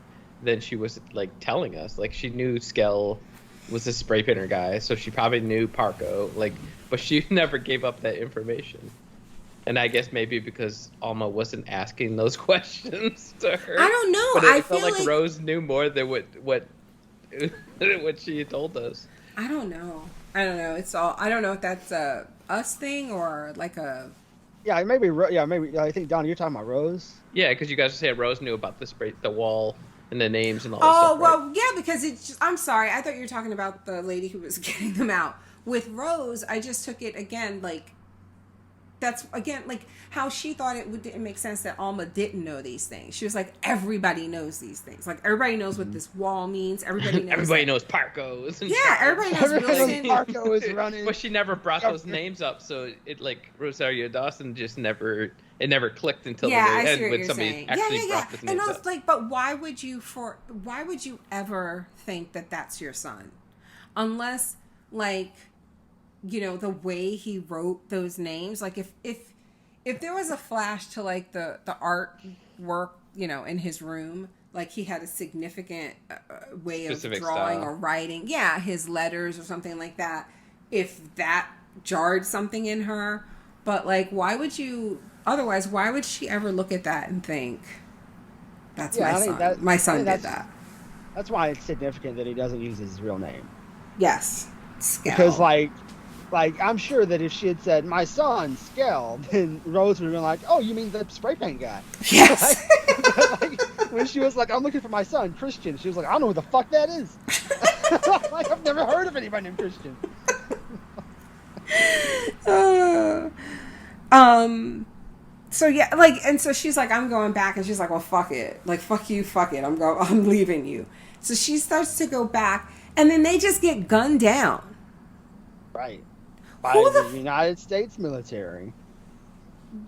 than she was like telling us. Like she knew Skell was a spray painter guy, so she probably knew Parco. Like, but she never gave up that information. And I guess maybe because Alma wasn't asking those questions to her. I don't know. But it feel felt like Rose knew more than what what she had told us. I don't know. It's all. I don't know if that's a us thing or like a. Yeah, maybe. Yeah, maybe. I think Don, you're talking about Rose. Yeah, because you guys said Rose knew about the wall and the names and all. Oh stuff, well, right? yeah, because it's. I'm sorry. I thought you were talking about the lady who was getting them out. With Rose, I just took it again like. That's again like how she thought didn't make sense that Alma didn't know these things. She was like, everybody knows these things. Like everybody knows what this wall means. Everybody knows Parco. Yeah, everybody knows Wilson. Parco is running. But she never brought those names up, so it like Rosario Dawson just never clicked until the very end when somebody actually brought this name up. Like, but why would you ever think that that's your son, unless like. You know, the way he wrote those names, like if there was a flash to like the artwork, you know, in his room, like he had a significant way of Specific drawing style. or writing, yeah, his letters or something like that. If that jarred something in her, but like, why would she ever look at that and think that's my son? My son did that. That's why it's significant that he doesn't use his real name. Yes, Skell. Because like, I'm sure that if she had said, my son, Skell, then Rose would have been like, oh, you mean the spray paint guy? Yes. Like, when she was like, I'm looking for my son, Christian, she was like, I don't know who the fuck that is. Like, I've never heard of anybody named Christian. So yeah, like, and so she's like, I'm going back, and she's like, well, fuck it. Like, fuck you, fuck it. I'm leaving you. So she starts to go back, and then they just get gunned down. Right. By the United States military.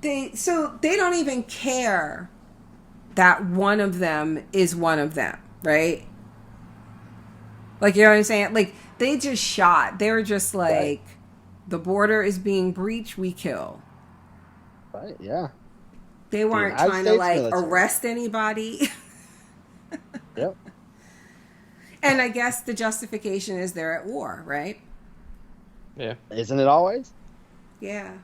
They don't even care that one of them is one of them, right? Like, you know what I'm saying? Like, they just shot. They were just like, right. The border is being breached, we kill. Right, yeah. They weren't trying to, like, arrest anybody. Yep. And I guess the justification is they're at war, right? Yeah. Isn't it always? Yeah.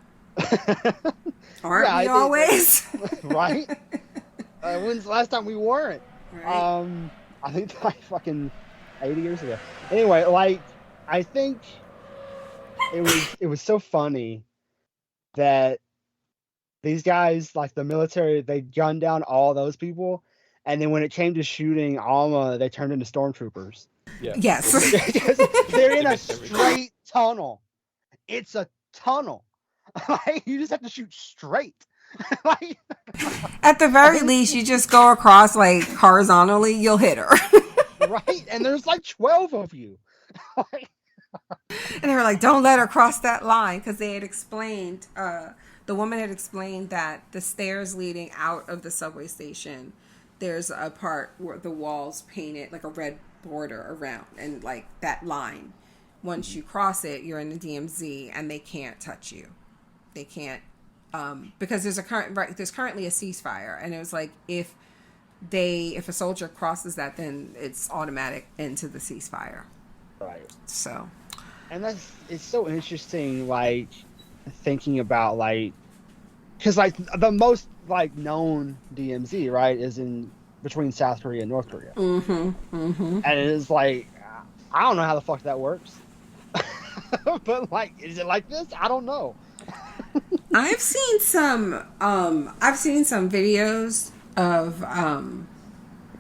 Aren't we always? Right? When's the last time we weren't? Right. I think like fucking 80 years ago. Anyway, like, I think it was so funny that these guys, like the military, they gunned down all those people, and then when it came to shooting Alma, they turned into stormtroopers. Yeah. Yes. They're in a straight tunnel. It's a tunnel. Like, you just have to shoot straight. Like, at the very least, you just go across like horizontally, you'll hit her. Right? And there's like 12 of you. And they were like, don't let her cross that line, because they had explained, the woman had explained that the stairs leading out of the subway station, there's a part where the walls painted like a red border around, and like that line, once you cross it, you're in the DMZ and they can't touch you. They can't, because there's currently a ceasefire, and it was like, if if a soldier crosses that, then it's automatic into the ceasefire. Right. So, and it's so interesting, like thinking about like, because like the most like known DMZ, right, is in between South Korea and North Korea. And it is like, I don't know how the fuck that works. But like, is it like this? I don't know. I've seen some videos of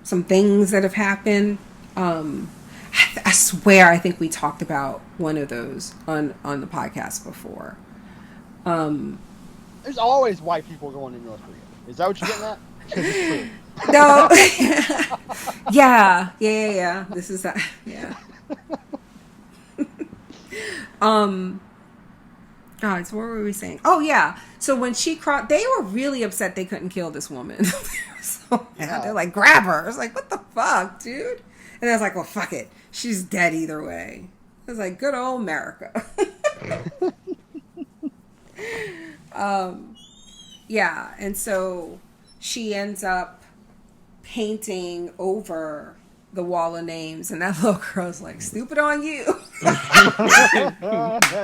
some things that have happened. I swear I think we talked about one of those on the podcast before. There's always white people going in North Korea. Is that what you're getting at? 'Cause it's true. No. Yeah. This is that. Yeah. God, so what were we saying? Oh yeah. So when she crossed, they were really upset they couldn't kill this woman. They were so mad. They're like, grab her. I was like, what the fuck, dude? And I was like, well, fuck it. She's dead either way. I was like, good old America. Yeah, and so she ends up painting over the wall of names, and that little girl's like, stupid on you.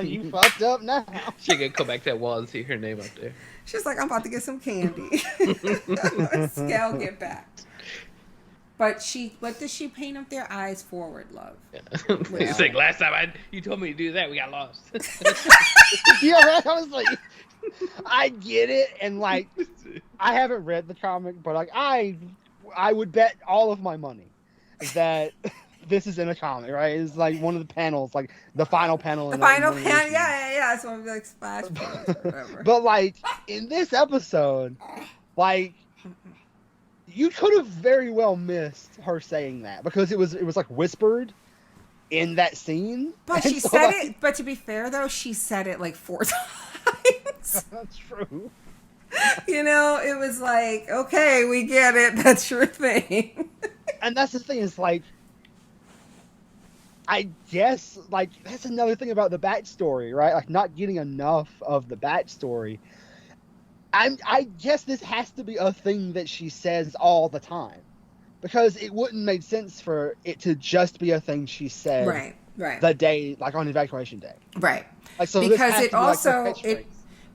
You fucked up now. She can come back to that wall and see her name up there. She's like, I'm about to get some candy. Scale, get back. But what does she paint up there? Eyes forward, love. Yeah. It's like, last time you told me to do that, we got lost. Yeah, right? I was like, I get it, and like, I haven't read the comic, but like, I would bet all of my money that this is in a comic, right? It's like one of the panels, like the final panel. The final panel, yeah. So I'm like splash page or whatever. But like in this episode, like you could have very well missed her saying that because it was like whispered in that scene. But she so, said like, it. But to be fair, though, she said it like 4 times. That's true. You know, it was like, okay, we get it. That's your thing. And that's the thing is like, I guess like that's another thing about the backstory, right? Like not getting enough of the backstory. I guess this has to be a thing that she says all the time, because it wouldn't make sense for it to just be a thing she said. Right. The day, like on evacuation day. Right. Like so, because it be, also like,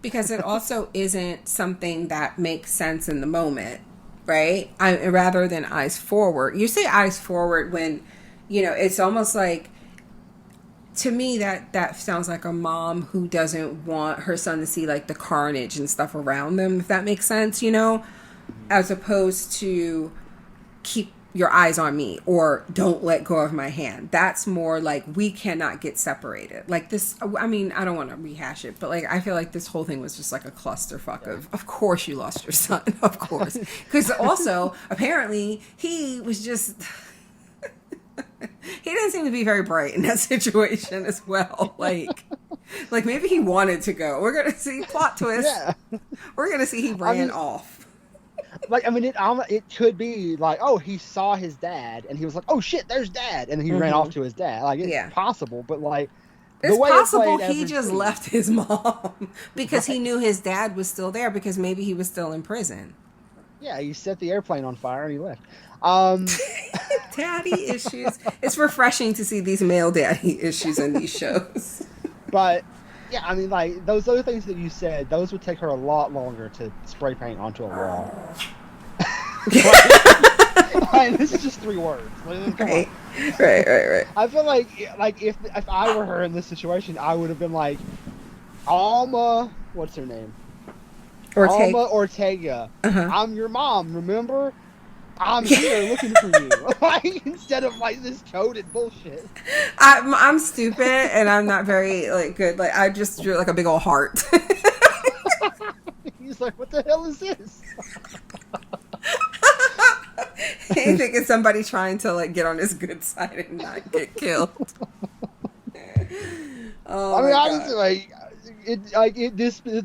because it also isn't something that makes sense in the moment, right? Rather than eyes forward. You say eyes forward when, you know, it's almost like, to me, that sounds like a mom who doesn't want her son to see like the carnage and stuff around them, if that makes sense, you know, as opposed to keep your eyes on me or don't let go of my hand. That's more like we cannot get separated. Like this, I mean, I don't want to rehash it, but like I feel like this whole thing was just like a clusterfuck of course you lost your son, of course. Because also, apparently, he was just... he didn't seem to be very bright in that situation as well. Like maybe he wanted to go. We're gonna see plot twist. Yeah. We're gonna see he ran off. Like, I mean, it could be like, oh, he saw his dad and he was like, oh shit, there's dad, and he ran off to his dad. Like, it's possible, but like, it's possible he just left his mom because he knew his dad was still there, because maybe he was still in prison. Yeah, he set the airplane on fire and he left. Daddy issues. It's refreshing to see these male daddy issues in these shows. But yeah, I mean, like those other things that you said, those would take her a lot longer to spray paint onto a wall. Like, this is just 3 words. Right. I feel like if I were her in this situation, I would have been like, Alma, what's her name? Alma Ortega. I'm your mom, remember? I'm here looking for you. Like, instead of like this coded bullshit. I'm stupid and I'm not very like good. Like I just drew like a big old heart. He's like, what the hell is this? He think it's somebody trying to like get on his good side and not get killed. Oh, I mean, honestly,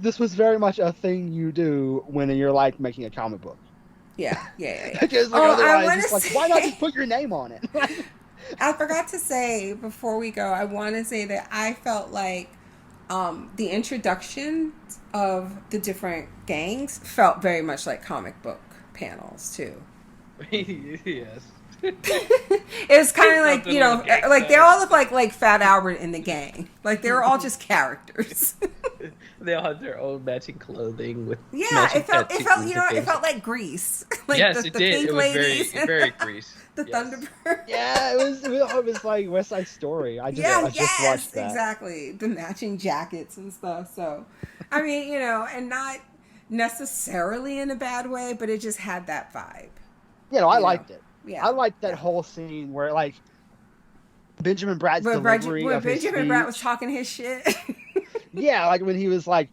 this was very much a thing you do when you're like making a comic book. Yeah. Because like, otherwise, it's like, why not just put your name on it? I forgot to say before we go, I want to say that I felt like the introduction of the different gangs felt very much like comic book panels too. Yes. It was kind of like, Something you know, like gang like they signs. all look like Fat Albert in the gang. Like they were all just characters. They all had their own matching clothing with Yeah, matching it felt, tattoos you know, and it things. felt like Grease. Like Yes, the it did. pink It was ladies. very Grease. The Yes. Thunderbird. Yeah, it was like West Side Story. I Yeah, just watched yes, that. exactly. The matching jackets and stuff. So, I mean, you know, and not necessarily in a bad way, but it just had that vibe. You know, I You know? liked it. Yeah. I liked that yeah. whole scene where like Benjamin Bratt's When, delivery of his Benjamin Bratt was speech. talking his shit. Yeah, like when he was like,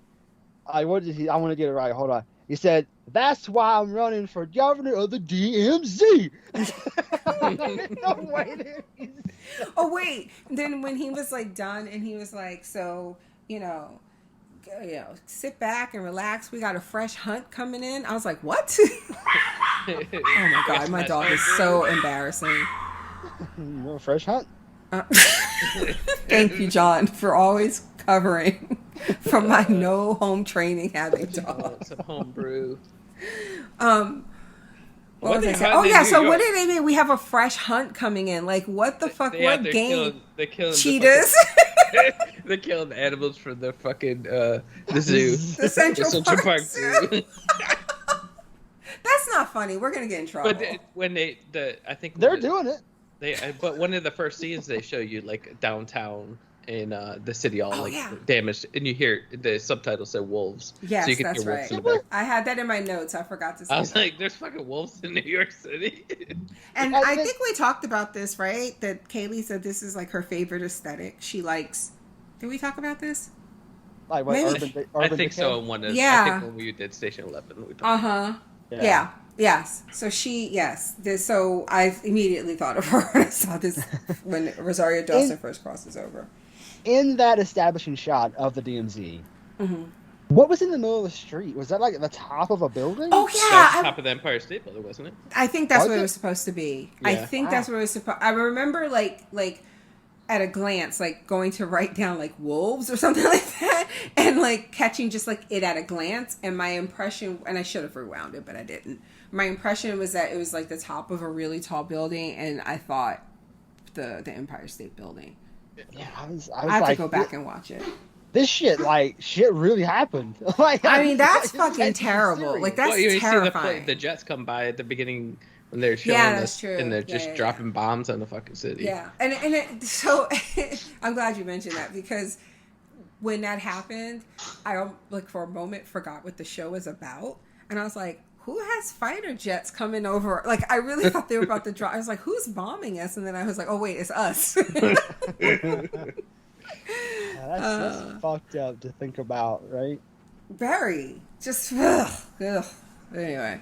what did he? I want to get it right. Hold on. He said, "That's why I'm running for governor of the DMZ." No way, dude. Oh wait, then when he was like done and he was like, so sit back and relax. We got a fresh hunt coming in. I was like, what? Oh my god, my dog is so embarrassing. No fresh hunt. Thank you, John, for always covering from my no home training having dog. Some homebrew. What was I they saying? hunting Oh in yeah, New so what York? did they mean? We have a fresh hunt coming in. Like what the fuck? What game? They're killing Cheetahs. They're killing the animals from the fucking the zoo. The Central Park Zoo. Zoo. That's not funny. We're gonna get in trouble. But I think They're doing it. But one of the first scenes they show you like downtown in the city all like yeah. damaged, and you hear the subtitles say wolves. Yes, so you can that's hear wolves right. in the back. I had that in my notes. I forgot to say I was that. like, "There's fucking wolves in New York City." And I think we talked about this, right? That Kaylee said this is like her favorite aesthetic. She likes. Did we talk about this? Like what? Maybe. I think Decay? so. In one of Yeah. I think when we did Station 11, we talked. Uh-huh. Yeah. Yes. So so I immediately thought of her when I saw this when Rosario Dawson first crosses over. In that establishing shot of the DMZ, Mm-hmm. what was in the middle of the street? Was that like at the top of a building? Oh That yeah, was the top of the Empire State Building, wasn't it? I think that's Was what it it? was supposed to be. I Yeah. think that's what it was supposed. I remember like at a glance, like going to write down like wolves or something like that, and like catching just like it at a glance. And my impression, and I should have rewound it, but I didn't. My impression was that it was like the top of a really tall building, and I thought the Empire State Building. Yeah, I was I have like, to go back and watch it. this shit really happened. Like, I mean, that's it's fucking terrible. serious. Like that's Well, you terrifying. see the jets come by at the beginning when they're showing Yeah, that's us, true. and they're Yeah, just yeah, dropping bombs on the fucking city. Yeah, so I'm glad you mentioned that because when that happened, I like for a moment forgot what the show was about, and I was like, "Who has fighter jets coming over?" Like I really thought they were about to drop. I was like, "Who's bombing us?" And then I was like, "Oh wait, it's us." Yeah, that's fucked up to think about, right? Very just ugh. Anyway,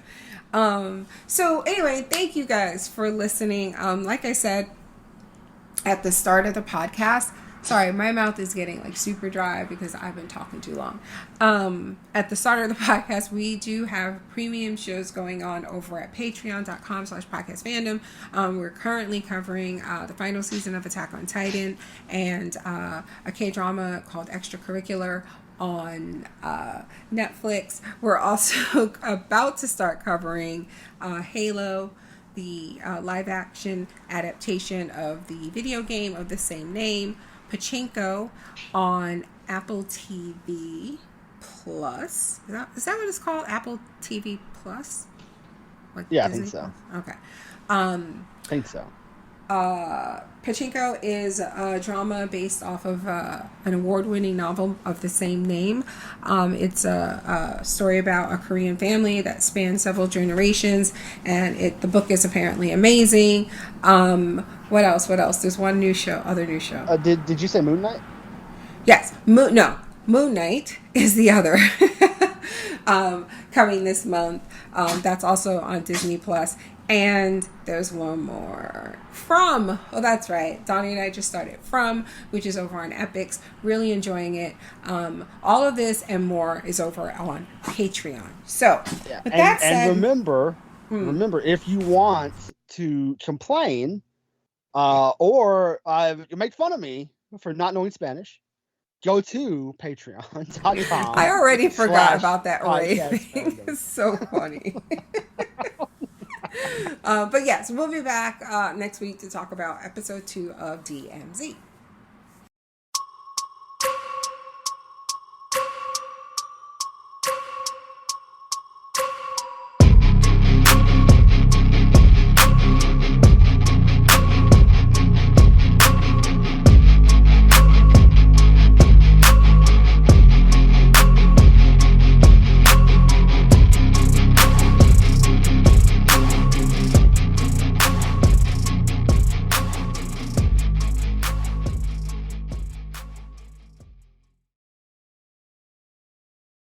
so anyway, thank you guys for listening. Like I said at the start of the podcast, sorry, my mouth is getting like super dry because I've been talking too long. At the start of the podcast, we do have premium shows going on over at patreon.com/podcastfandom. We're currently covering the final season of Attack on Titan and a K-drama called Extracurricular on Netflix. We're also about to start covering Halo, the live action adaptation of the video game of the same name, Pachinko, on Apple TV Plus. Is that what it's called? Apple TV Plus? Like Yeah, Disney I think so. Plus? Okay. I think so. Pachinko is a drama based off of an award-winning novel of the same name. It's a story about a Korean family that spans several generations, and the book is apparently amazing. What else? There's other new show. Did you say Moon Knight? Yes, Moon Knight is the other coming this month. That's also on Disney Plus. And there's one more that's right, Donnie and I just started which is over on Epix. Really enjoying it. All of this and more is over on Patreon. So Yeah. with that said, and remember, if you want to complain or make fun of me for not knowing Spanish, go to patreon.com. I already forgot about that /podcast rating. fandom. It's so funny. But yes, we'll be back next week to talk about episode 2 of DMZ.